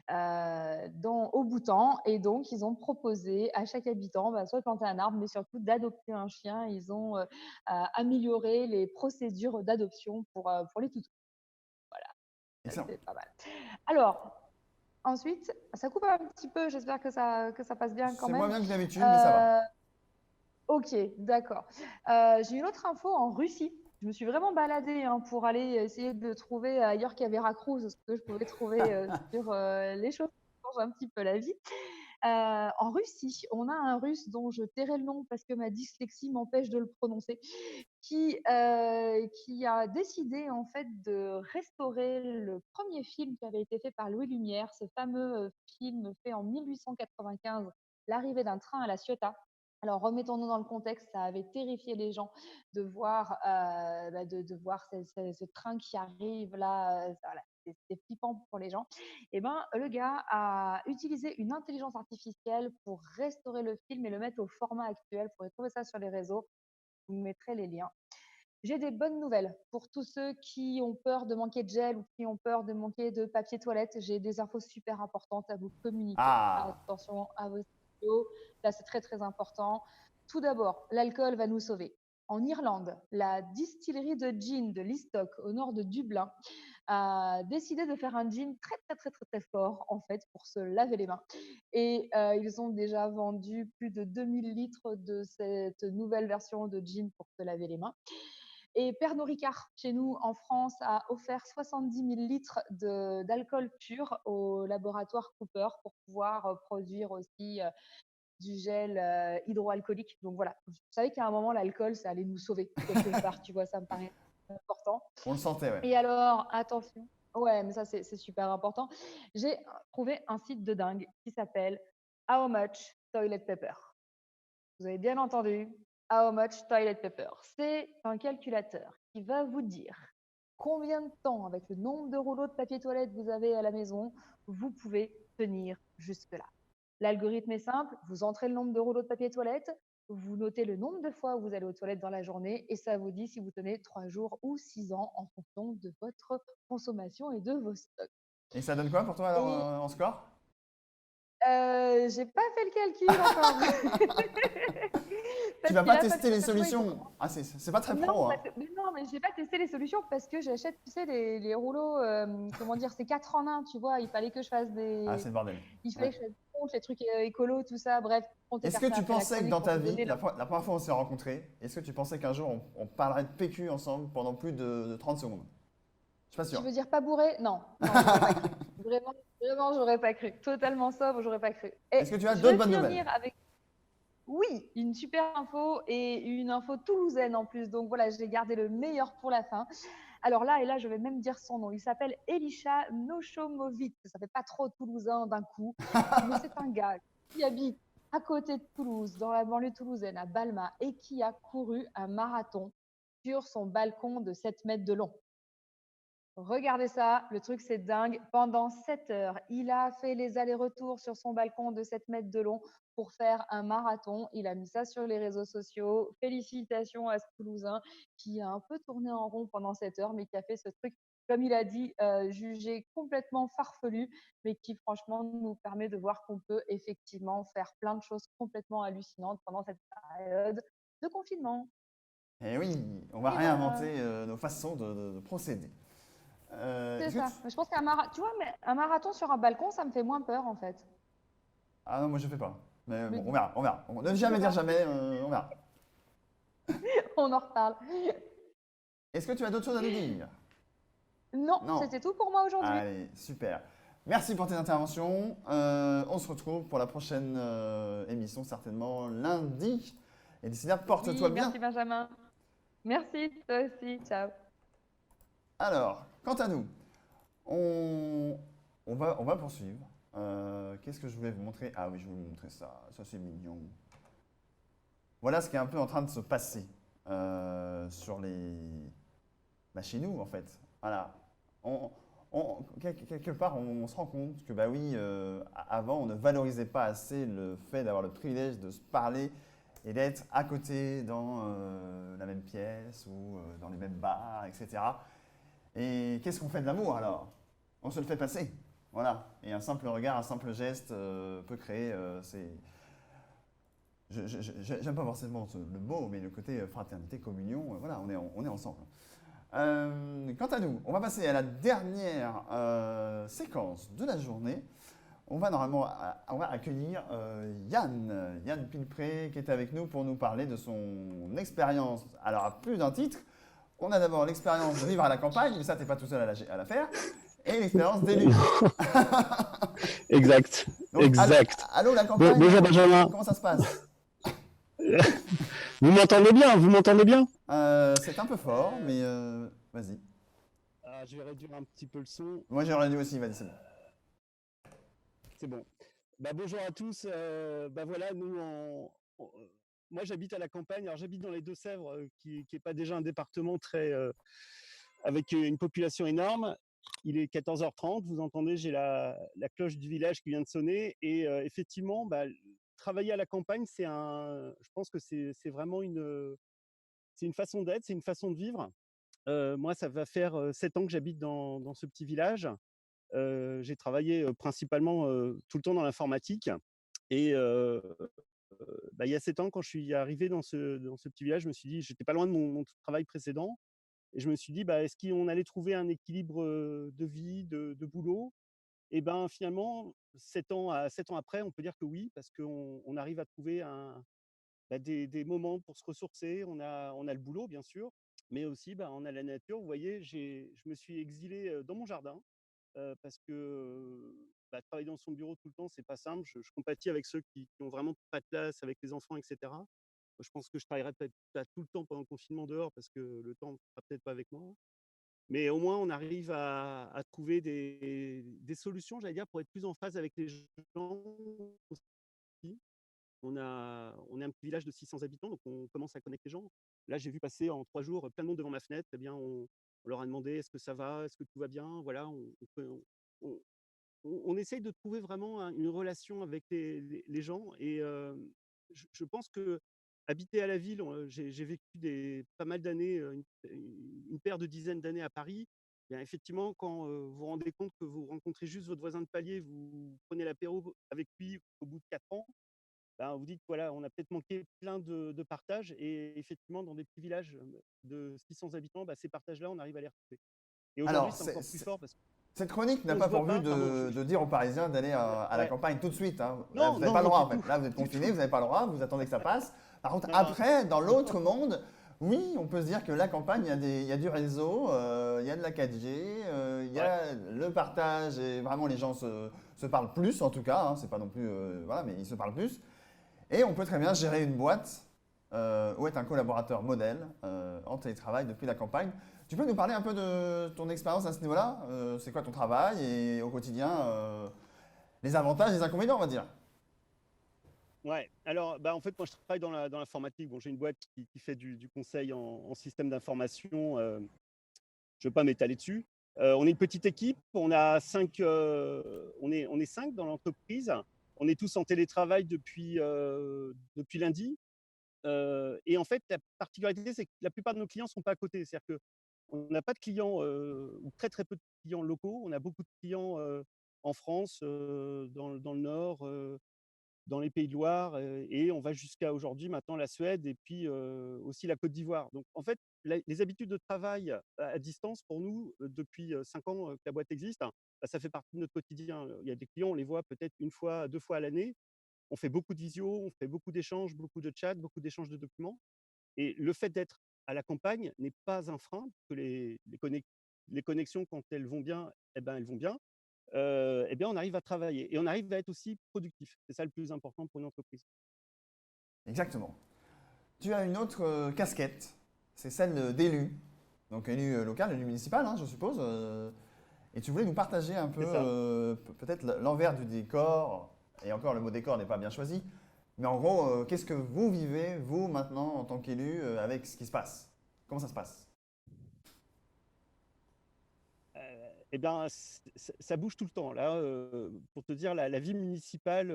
au Bhoutan, et donc ils ont proposé à chaque habitant, soit de planter un arbre, mais surtout d'adopter un chien. Ils ont, amélioré les procédures d'adoption pour les toutous. Voilà, ça Excellent. c'est pas mal. Alors ensuite, ça coupe un petit peu, j'espère que ça passe bien quand C'est moins même. bien que d'habitude, mais ça va. Ok, d'accord. J'ai une autre info en Russie. Je me suis vraiment baladée pour aller essayer de trouver ailleurs qu'il y avait Veracruz, ce que je pouvais trouver sur les choses qui changent un petit peu la vie. En Russie, on a un Russe dont je tairai le nom parce que ma dyslexie m'empêche de le prononcer, qui a décidé en fait de restaurer le premier film qui avait été fait par Louis Lumière, ce fameux film fait en 1895, L'arrivée d'un train à La Ciotat. Alors, remettons-nous dans le contexte, ça avait terrifié les gens de voir, de voir ce train qui arrive là, voilà, c'était flippant pour les gens. Et ben, le gars a utilisé une intelligence artificielle pour restaurer le film et le mettre au format actuel. Vous pourrez trouver ça sur les réseaux, je vous mettrai les liens. J'ai des bonnes nouvelles pour tous ceux qui ont peur de manquer de gel ou qui ont peur de manquer de papier toilette. J'ai des infos super importantes à vous communiquer. Ah, Attention à vos stylos, là c'est très très important. Tout d'abord, l'alcool va nous sauver. En Irlande, la distillerie de gin de Listock, au nord de Dublin, a décidé de faire un gin très très très très très fort en fait pour se laver les mains. Et ils ont déjà vendu plus de 2000 litres de cette nouvelle version de gin pour se laver les mains. Et Pernod Ricard, chez nous en France, a offert 70 000 litres d'alcool pur au laboratoire Cooper pour pouvoir produire aussi du gel hydroalcoolique. Donc voilà, je savais qu'à un moment, l'alcool, ça allait nous sauver quelque part, tu vois, ça me paraît important. on le sentait, ouais. Et alors, attention, ouais, mais ça, c'est super important. J'ai trouvé un site de dingue qui s'appelle How Much Toilet Paper. Vous avez bien entendu, How Much Toilet Paper. C'est un calculateur qui va vous dire combien de temps, avec le nombre de rouleaux de papier toilette que vous avez à la maison, vous pouvez tenir jusque-là. L'algorithme est simple, vous entrez le nombre de rouleaux de papier toilette, vous notez le nombre de fois où vous allez aux toilettes dans la journée et ça vous dit si vous tenez 3 jours ou 6 ans en fonction de votre consommation et de vos stocks. Et ça donne quoi pour toi alors, Et en score? j'ai pas fait le calcul encore. Tu Parce vas qu'il pas a tester fallu les que ce soit solutions. Ah, c'est pas très pro, Non, hein. mais j'ai pas testé les solutions parce que j'achète, tu sais, les rouleaux, comment dire, c'est 4 en 1, tu vois. Il fallait que je fasse Ah, c'est le bordel. il Ouais. fallait que je fasse des comptes, les trucs écolos, tout ça. Bref, on Est-ce t'écarte que ça tu après la pensais que chronique dans pour ta te vie, donner la première fois où on s'est rencontrés, est-ce que tu pensais qu'un jour on parlerait de PQ ensemble pendant plus de 30 secondes? Je suis pas Tu sûr. veux dire pas bourré? Non, non, j'aurais pas cru. Vraiment, vraiment, j'aurais pas cru. Totalement sobre, j'aurais pas cru. Et Est-ce que tu as je d'autres vais bonnes nouvelles? finir avec, oui, une super info et une info toulousaine en plus. Donc voilà, j'ai gardé le meilleur pour la fin. Alors là, et là, je vais même dire son nom. Il s'appelle Elisha Nochomovic. Ça fait pas trop toulousain d'un coup, mais c'est un gars qui habite à côté de Toulouse, dans la banlieue toulousaine, à Balma, et qui a couru un marathon sur son balcon de 7 mètres de long. Regardez ça, le truc c'est dingue. Pendant 7 heures, il a fait les allers-retours sur son balcon de 7 mètres de long pour faire un marathon. Il a mis ça sur les réseaux sociaux. Félicitations à ce Toulousain qui a un peu tourné en rond pendant 7 heures, mais qui a fait ce truc, comme il a dit, jugé complètement farfelu, mais qui franchement nous permet de voir qu'on peut effectivement faire plein de choses complètement hallucinantes pendant cette période de confinement. Eh oui, on va Et réinventer nos façons de procéder. c'est Est-ce que ça. tu- Mais je pense qu'un tu vois, mais un marathon sur un balcon, ça me fait moins peur en fait. Ah non, moi je fais pas. Mais Mais bon, on verra, on verra. On ne jamais dire jamais, on verra. on en reparle. Est-ce que tu as d'autres choses à nous dire? Non, Non. c'était tout pour moi aujourd'hui. Allez, super. Merci pour tes interventions. On se retrouve pour la prochaine émission, certainement lundi. Et d'ici là, porte-toi Oui, bien. merci Benjamin. Merci, toi aussi. Ciao. Alors, quant à nous, on, on va poursuivre. Qu'est-ce que je voulais vous montrer? Ah oui, je vais vous montrer ça. Ça, c'est mignon. Voilà ce qui est un peu en train de se passer sur les... Bah, chez nous, en fait. Voilà. Quelque part, on se rend compte que, bah oui, avant, on ne valorisait pas assez le fait d'avoir le privilège de se parler et d'être à côté dans la même pièce ou dans les mêmes bars, etc. Et qu'est-ce qu'on fait de l'amour alors? On se le fait passer. Voilà. Et un simple regard, un simple geste peut créer j'aime pas forcément le mot, mais le côté fraternité, communion, voilà, on est ensemble. Quant à nous, on va passer à la dernière séquence de la journée. On va normalement on va accueillir Yann Pilpré, qui est avec nous pour nous parler de son expérience. Alors, à plus d'un titre, on a d'abord l'expérience de vivre à la campagne, mais ça, t'es pas tout seul à la faire, et l'expérience d'élu. Exact. Donc, Exact. allô, la campagne, Bonjour Benjamin. comment ça se passe? Vous m'entendez bien? Vous m'entendez bien? C'est un peu fort, mais vas-y. Je vais réduire un petit peu le son. Moi, j'ai réduit aussi, vas-y, c'est bon. C'est bon. Bonjour à tous. Voilà, moi j'habite à la campagne. Alors j'habite dans les Deux-Sèvres, qui est pas déjà un département très avec une population énorme. Il est 14h30. Vous entendez, j'ai la cloche du village qui vient de sonner. Et effectivement, travailler à la campagne, je pense que c'est vraiment c'est une façon d'être, c'est une façon de vivre. Moi, ça va faire 7 ans que j'habite dans ce petit village. J'ai travaillé principalement tout le temps dans l'informatique. Et il y a 7 ans, quand je suis arrivé dans ce petit village, je me suis dit, j'étais pas loin de mon travail précédent. Et je me suis dit, est-ce qu'on allait trouver un équilibre de vie, de boulot? Et finalement, 7 ans après, on peut dire que oui, parce qu'on arrive à trouver des moments pour se ressourcer. On a le boulot, bien sûr, mais aussi on a la nature. Vous voyez, je me suis exilé dans mon jardin parce que travailler dans son bureau tout le temps, c'est pas simple. Je compatis avec ceux qui ont vraiment pas de place avec les enfants, etc. Moi, je pense que je travaillerai peut-être pas tout le temps pendant le confinement dehors parce que le temps ne sera peut-être pas avec moi. Mais au moins, on arrive à trouver des solutions, j'allais dire, pour être plus en phase avec les gens aussi. On est un petit village de 600 habitants, donc on commence à connaître les gens. Là, j'ai vu passer en 3 jours plein de monde devant ma fenêtre. Eh bien, on leur a demandé: «Est-ce que ça va? Est-ce que tout va bien?» Voilà, on on essaye de trouver vraiment une relation avec les gens. Et je pense que habiter à la ville, j'ai vécu pas mal d'années, une paire de dizaines d'années à Paris. Bien, effectivement, quand vous vous rendez compte que vous rencontrez juste votre voisin de palier, vous prenez l'apéro avec lui au bout de 4 ans, vous dites, voilà, on a peut-être manqué plein de partages. Et effectivement, dans des petits villages de 600 habitants, ces partages-là, on arrive à les retrouver. Et aujourd'hui, Alors, c'est encore plus fort parce cette chronique n'a qu'on pas se voit pour but pas. Pardon, de dire aux Parisiens d'aller à la ouais. campagne tout de suite, hein. Là, Non, vous n'avez non, pas le non, droit, du en fait. tout. Là, vous êtes Du confinés, tout. vous n'avez pas le droit, vous attendez que ça passe. Par contre, Non. après, dans l'autre monde, oui, on peut se dire que la campagne, il y a du réseau, il y a de la 4G, il y Ouais. a le partage, et vraiment les gens se parlent plus, en tout cas, hein. C'est pas non plus, voilà, mais ils se parlent plus. Et on peut très bien gérer une boîte ou être un collaborateur modèle en télétravail depuis la campagne. Tu peux nous parler un peu de ton expérience à ce niveau-là? C'est quoi ton travail et au quotidien, les avantages, les inconvénients, on va dire? Ouais. Alors, en fait, moi, je travaille dans l'informatique. Bon, j'ai une boîte qui fait du conseil en système d'information. Je ne veux pas m'étaler dessus. On est une petite équipe. On est 5 dans l'entreprise. On est tous en télétravail depuis lundi. Et en fait, la particularité, c'est que la plupart de nos clients ne sont pas à côté. C'est-à-dire qu'on n'a pas de clients ou très très peu de clients locaux. On a beaucoup de clients en France, dans le Nord, dans les Pays de Loire, et on va jusqu'à aujourd'hui maintenant la Suède et puis aussi la Côte d'Ivoire. Donc en fait, les habitudes de travail à distance pour nous, depuis 5 ans que la boîte existe, ça fait partie de notre quotidien. Il y a des clients, on les voit peut-être 1 fois, 2 fois à l'année. On fait beaucoup de visio, on fait beaucoup d'échanges, beaucoup de chats, beaucoup d'échanges de documents. Et le fait d'être à la campagne n'est pas un frein, que les connexions, quand elles vont bien, elles vont bien. On arrive à travailler et on arrive à être aussi productif. C'est ça le plus important pour une entreprise. Exactement. Tu as une autre casquette, c'est celle d'élu. donc élu local, élu municipal, hein, je suppose. Et tu voulais nous partager un peu C'est ça. peut-être l'envers du décor, et encore le mot décor n'est pas bien choisi, mais en gros, qu'est-ce que vous vivez, vous maintenant, en tant qu'élu, avec ce qui se passe? Comment ça se passe? Eh bien, ça bouge tout le temps. Là, pour te dire, la vie municipale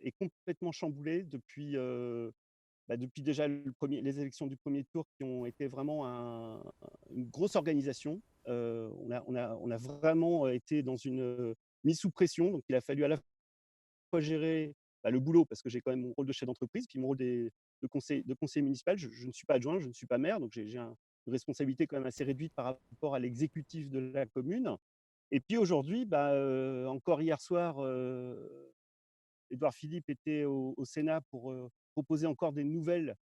est complètement chamboulée depuis déjà les élections du premier tour qui ont été vraiment une grosse organisation. On a vraiment été dans une mise sous pression. Donc, il a fallu à la fois gérer le boulot, parce que j'ai quand même mon rôle de chef d'entreprise, puis mon rôle de conseiller municipal. Je ne suis pas adjoint, je ne suis pas maire, donc j'ai une responsabilité quand même assez réduite par rapport à l'exécutif de la commune. Et puis aujourd'hui, encore hier soir, Édouard Philippe était au Sénat pour proposer encore des nouvelles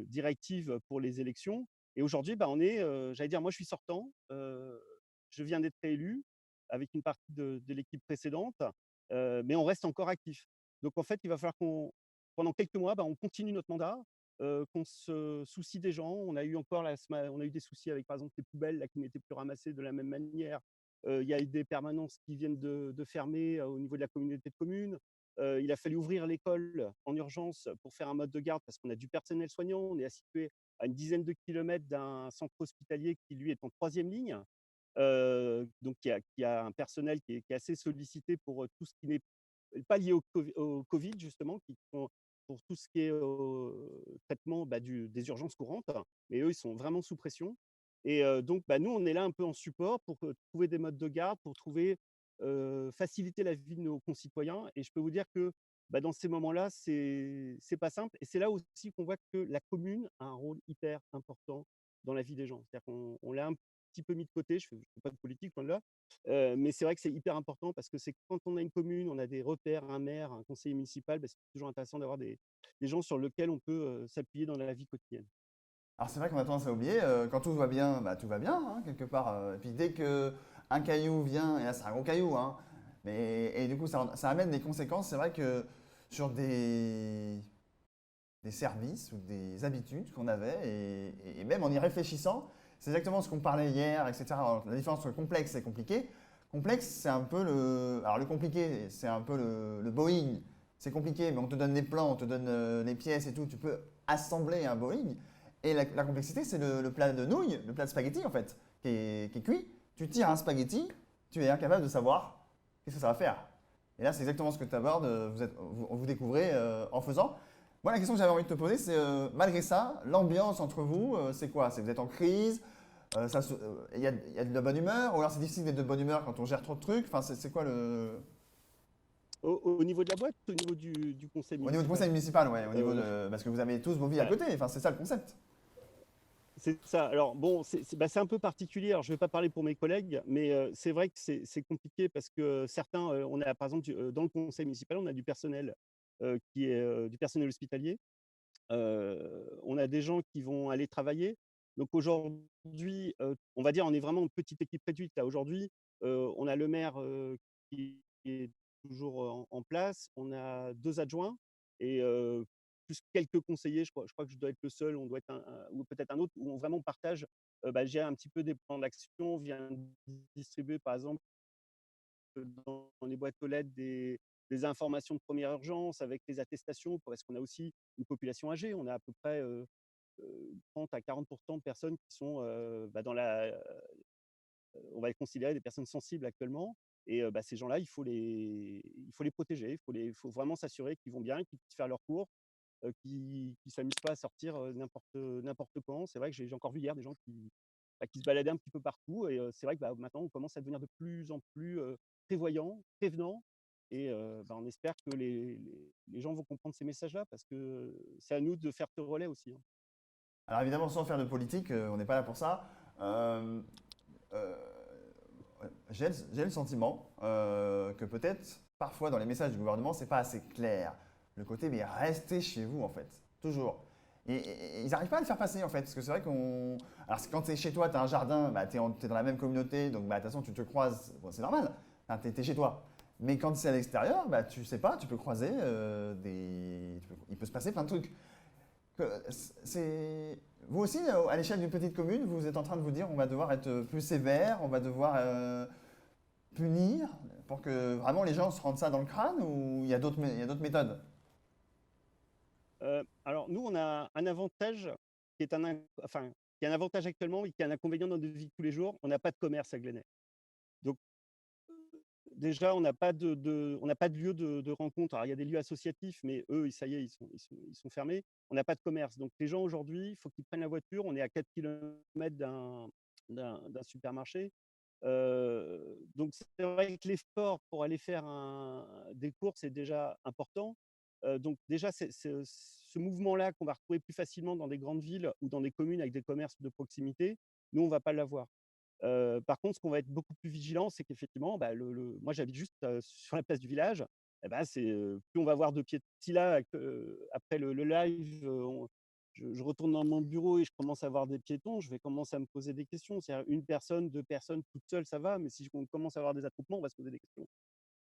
directives pour les élections. Et aujourd'hui, j'allais dire, moi je suis sortant, je viens d'être élu avec une partie de l'équipe précédente, mais on reste encore actif. Donc en fait, il va falloir pendant quelques mois, on continue notre mandat, qu'on se soucie des gens. On a eu encore on a eu des soucis avec par exemple les poubelles là, qui n'étaient plus ramassées de la même manière. Il y a eu des permanences qui viennent de fermer au niveau de la communauté de communes. Il a fallu ouvrir l'école en urgence pour faire un mode de garde parce qu'on a du personnel soignant. On est situé à une dizaine de kilomètres d'un centre hospitalier qui, lui, est en troisième ligne. Donc, qui a un personnel qui est assez sollicité pour tout ce qui n'est pas lié au Covid, justement, pour tout ce qui est traitement des urgences courantes. Mais eux, ils sont vraiment sous pression. Et donc, nous, on est là un peu en support pour trouver des modes de garde, pour faciliter la vie de nos concitoyens. Et je peux vous dire que dans ces moments-là, c'est pas simple. Et c'est là aussi qu'on voit que la commune a un rôle hyper important dans la vie des gens. C'est-à-dire qu'on l'a un petit peu mis de côté. Je fais pas de politique, loin de là. Mais c'est vrai que c'est hyper important parce que c'est quand on a une commune, on a des repères, un maire, un conseiller municipal, c'est toujours intéressant d'avoir des gens sur lesquels on peut s'appuyer dans la vie quotidienne. Alors c'est vrai qu'on a tendance à oublier, quand tout va bien, tout va bien, hein, quelque part. Et puis dès qu'un caillou vient, et là c'est un gros caillou, hein, et du coup ça amène des conséquences. C'est vrai que sur des services ou des habitudes qu'on avait, et même en y réfléchissant, c'est exactement ce qu'on parlait hier, etc. Alors, la différence entre complexe et compliqué. Complexe, c'est un peu le. Alors le compliqué, c'est un peu le Boeing. C'est compliqué, mais on te donne les plans, on te donne les pièces et tout. Tu peux assembler un Boeing. Et la complexité, c'est le plat de nouilles, le plat de spaghetti en fait, qui est cuit. Tu tires un spaghetti, tu es incapable de savoir qu'est-ce que ça va faire. Et là, c'est exactement ce que tu abordes, vous découvrez en faisant. Moi, la question que j'avais envie de te poser, c'est malgré ça, l'ambiance entre vous, c'est quoi? Vous êtes en crise? Il y a de la bonne humeur? Ou alors c'est difficile d'être de bonne humeur quand on gère trop de trucs? Enfin, c'est quoi le. Au niveau de la boîte, au niveau du conseil Au niveau du municipal. conseil municipal, ouais, au niveau de. Parce que vous avez tous vos vies à côté, enfin, c'est ça le concept. C'est ça. Alors bon, c'est un peu particulier. Alors, je ne vais pas parler pour mes collègues, mais c'est vrai que c'est compliqué parce que certains, on a par exemple dans le conseil municipal, on a du personnel qui est du personnel hospitalier. On a des gens qui vont aller travailler. Donc aujourd'hui, on va dire, on est vraiment une petite équipe réduite là. Aujourd'hui, on a le maire qui est toujours en place. On a 2 adjoints et plus quelques conseillers. Je crois que je dois être le seul, on doit être ou peut-être un autre, où on vraiment partage, j'ai un petit peu des plans d'action. On vient distribuer, par exemple, dans les boîtes aux lettres des informations de première urgence avec les attestations, parce qu'on a aussi une population âgée. On a à peu près 30 à 40 de personnes qui sont on va les considérer des personnes sensibles actuellement. Et ces gens-là, il faut les protéger. Il faut vraiment s'assurer qu'ils vont bien, qu'ils puissent faire leurs cours, qui ne s'amusent pas à sortir n'importe quand. C'est vrai que j'ai encore vu hier des gens qui se baladaient un petit peu partout. Et c'est vrai que maintenant, on commence à devenir de plus en plus prévoyant, prévenant. Et on espère que les gens vont comprendre ces messages-là parce que c'est à nous de faire ce relais aussi, hein. Alors évidemment, sans faire de politique, on n'est pas là pour ça. Euh, euh, j'ai le sentiment que peut-être, parfois dans les messages du gouvernement, c'est pas assez clair. Le côté, mais restez chez vous en fait, toujours. Et ils n'arrivent pas à le faire passer en fait, parce que c'est vrai qu'on. Alors quand tu es chez toi, tu as un jardin, tu es dans la même communauté, donc de toute façon tu te croises, bon, c'est normal, tu es chez toi. Mais quand c'est à l'extérieur, tu sais pas, tu peux croiser il peut se passer plein de trucs. Vous aussi, à l'échelle d'une petite commune, vous êtes en train de vous dire on va devoir être plus sévère, on va devoir punir pour que vraiment les gens se rendent ça dans le crâne ou il y a d'autres méthodes? Alors nous, on a un avantage qui est enfin, qui est un avantage actuellement et qui est un inconvénient dans notre vie de tous les jours. On n'a pas de commerce à Glenay. Donc déjà, on n'a pas on n'a pas de lieu de rencontre. Alors il y a des lieux associatifs, mais eux, ça y est, ils sont fermés. On n'a pas de commerce. Donc les gens aujourd'hui, il faut qu'ils prennent la voiture. On est à 4 kilomètres d'un supermarché. Donc c'est vrai que l'effort pour aller faire des courses est déjà important. Donc déjà, ce mouvement-là qu'on va retrouver plus facilement dans des grandes villes ou dans des communes avec des commerces de proximité, nous, on ne va pas l'avoir. Par contre, ce qu'on va être beaucoup plus vigilant, c'est qu'effectivement, bah, moi, j'habite juste sur la place du village. Eh ben, plus on va voir de pieds de là, après le live, je retourne dans mon bureau et je commence à voir des piétons, je vais commencer à me poser des questions. C'est-à-dire une personne, deux personnes, toute seule, ça va, mais si on commence à avoir des attroupements, on va se poser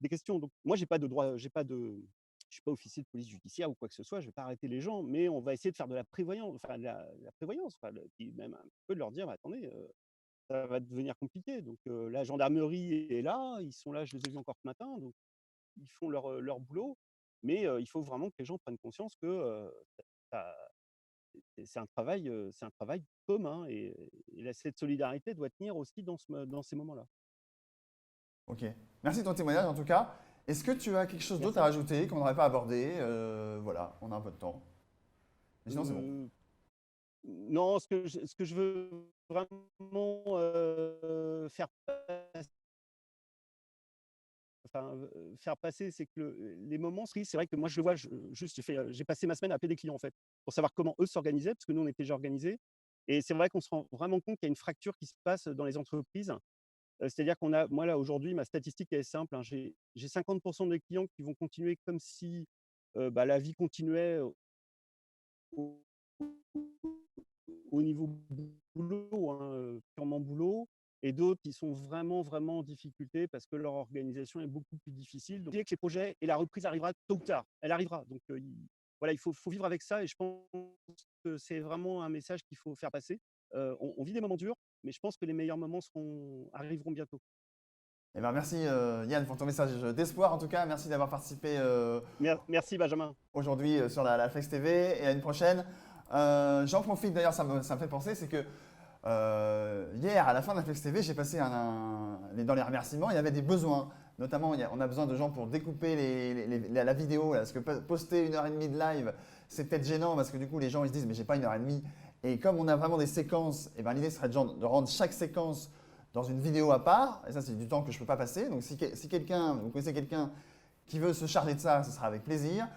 des questions. Donc moi, j'ai pas de droit, je suis pas officier de police judiciaire ou quoi que ce soit, je vais pas arrêter les gens, mais on va essayer de faire de la prévoyance, enfin la prévoyance, enfin, puis même un peu de leur dire, bah, attendez, ça va devenir compliqué. Donc la gendarmerie est là, ils sont là, je les ai vus encore ce matin, donc ils font leur boulot, mais il faut vraiment que les gens prennent conscience que ça- c'est un travail commun et cette solidarité doit tenir aussi dans ces moments-là. Ok. Merci de ton témoignage en tout cas. Est-ce que tu as quelque chose d'autre à Merci. rajouter qu'on n'aurait pas abordé? Voilà, on a un peu de temps. Mais sinon, c'est bon. Non, ce que je veux vraiment faire passer, c'est que les moments, c'est vrai que moi je le vois, j'ai passé ma semaine à appeler des clients en fait, pour savoir comment eux s'organisaient, parce que nous on était déjà organisés. Et c'est vrai qu'on se rend vraiment compte qu'il y a une fracture qui se passe dans les entreprises. C'est-à-dire moi là aujourd'hui, ma statistique elle est simple, hein, j'ai 50% des clients qui vont continuer comme si bah, la vie continuait au au niveau boulot, hein, purement boulot, et d'autres qui sont vraiment, vraiment en difficulté parce que leur organisation est beaucoup plus difficile. Donc, que les projets et la reprise arrivera tôt ou tard. Elle arrivera. Donc, voilà, il faut vivre avec ça et je pense que c'est vraiment un message qu'il faut faire passer. On vit des moments durs, mais je pense que les meilleurs moments arriveront bientôt. Eh ben, merci Yann pour ton message d'espoir en tout cas. Merci d'avoir participé Merci Benjamin. aujourd'hui sur la Flex TV et à une prochaine. J'en profite d'ailleurs, ça me fait penser, c'est que hier à la fin de la Flex TV, j'ai passé dans les remerciements, il y avait des besoins. Notamment, on a besoin de gens pour découper la vidéo, là, parce que poster 1h30 de live, c'est peut-être gênant parce que du coup les gens ils se disent mais j'ai pas 1h30. Et comme on a vraiment des séquences, et ben, l'idée serait de rendre chaque séquence dans une vidéo à part. Et ça c'est du temps que je ne peux pas passer. Donc si vous connaissez quelqu'un qui veut se charger de ça, ce sera avec plaisir.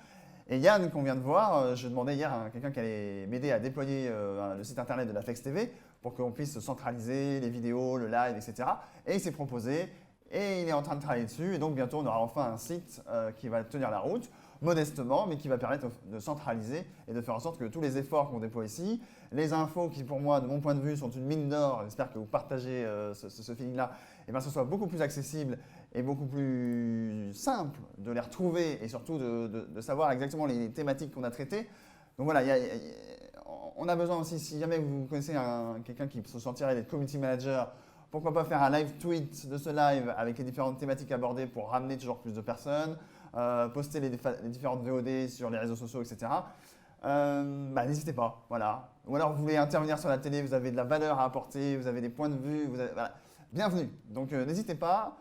Et Yann, qu'on vient de voir, je demandais hier à quelqu'un qui allait m'aider à déployer le site internet de la Flex TV pour qu'on puisse centraliser les vidéos, le live, etc. Et il s'est proposé et il est en train de travailler dessus. Et donc bientôt, on aura enfin un site qui va tenir la route, modestement, mais qui va permettre de centraliser et de faire en sorte que tous les efforts qu'on déploie ici, les infos qui pour moi, de mon point de vue, sont une mine d'or, j'espère que vous partagez ce feeling-là, et bien ce soit beaucoup plus accessible et beaucoup plus simple de les retrouver et surtout de savoir exactement les thématiques qu'on a traitées. Donc voilà, on a besoin aussi, si jamais vous connaissez quelqu'un qui se sentirait d'être community manager, pourquoi pas faire un live tweet de ce live avec les différentes thématiques abordées pour ramener toujours plus de personnes, poster les différentes VOD sur les réseaux sociaux, etc. N'hésitez pas, voilà. Ou alors vous voulez intervenir sur la télé, vous avez de la valeur à apporter, vous avez des points de vue, voilà. Bienvenue. Donc n'hésitez pas.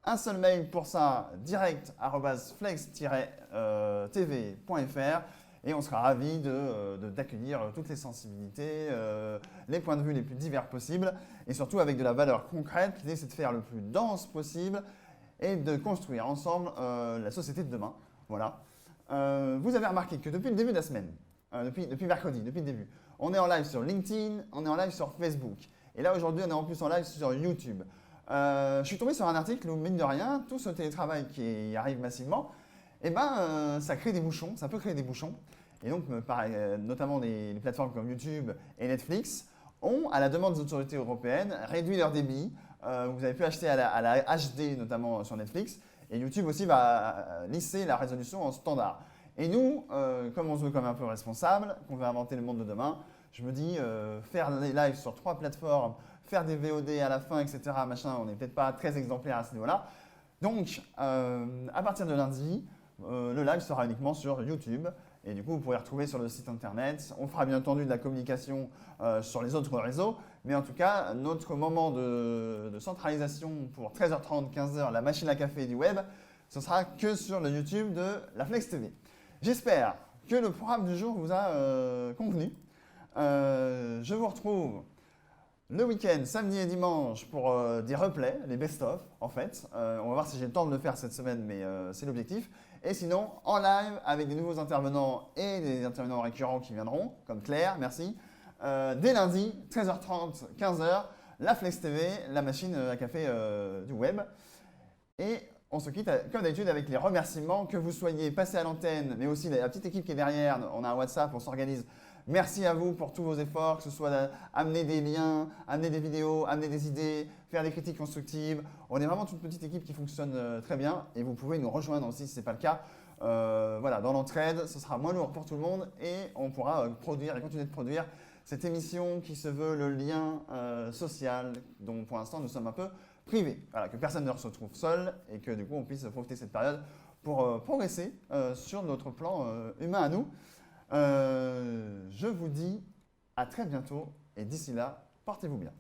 Un seul mail pour ça, direct@flex-tv.fr et on sera ravis d'accueillir toutes les sensibilités, les points de vue les plus divers possibles et surtout avec de la valeur concrète. L'idée c'est de faire le plus dense possible et de construire ensemble la société de demain. Voilà. Vous avez remarqué que depuis le début de la semaine, depuis mercredi, depuis le début, on est en live sur LinkedIn, on est en live sur Facebook et là aujourd'hui on est en plus en live sur YouTube. Je suis tombé sur un article où, mine de rien, tout ce télétravail qui arrive massivement, ça crée des bouchons, ça peut créer des bouchons. Et donc, notamment les plateformes comme YouTube et Netflix ont, à la demande des autorités européennes, réduit leur débit. Vous avez pu acheter à la HD, notamment sur Netflix. Et YouTube aussi va lisser la résolution en standard. Et nous, comme on se veut comme un peu responsable, qu'on veut inventer le monde de demain, Je me dis, faire des lives sur 3 plateformes, faire des VOD à la fin, etc., machin, on n'est peut-être pas très exemplaire à ce niveau-là. Donc, à partir de lundi, le live sera uniquement sur YouTube. Et du coup, vous pourrez retrouver sur le site internet. On fera bien entendu de la communication sur les autres réseaux. Mais en tout cas, notre moment de centralisation pour 13h30, 15h, la machine à café du web, ce sera que sur le YouTube de la Flex TV. J'espère que le programme du jour vous a convenu. Je vous retrouve le week-end, samedi et dimanche, pour des replays, les best-of en fait. On va voir si j'ai le temps de le faire cette semaine, mais c'est l'objectif. Et sinon, en live, avec des nouveaux intervenants et des intervenants récurrents qui viendront, comme Claire, merci. Dès lundi, 13h30, 15h, la Flex TV, la machine à café du web. Et on se quitte comme d'habitude avec les remerciements, que vous soyez passé à l'antenne, mais aussi la petite équipe qui est derrière. On a un WhatsApp, on s'organise. Merci à vous pour tous vos efforts, que ce soit amener des liens, amener des vidéos, amener des idées, faire des critiques constructives. On est vraiment toute petite équipe qui fonctionne très bien et vous pouvez nous rejoindre aussi si ce n'est pas le cas. Voilà, dans l'entraide, ce sera moins lourd pour tout le monde et on pourra produire et continuer de produire cette émission qui se veut le lien social dont pour l'instant nous sommes un peu privés. Voilà, que personne ne se retrouve seul et que du coup on puisse profiter de cette période pour progresser sur notre plan humain à nous. Je vous dis à très bientôt et d'ici là, portez-vous bien.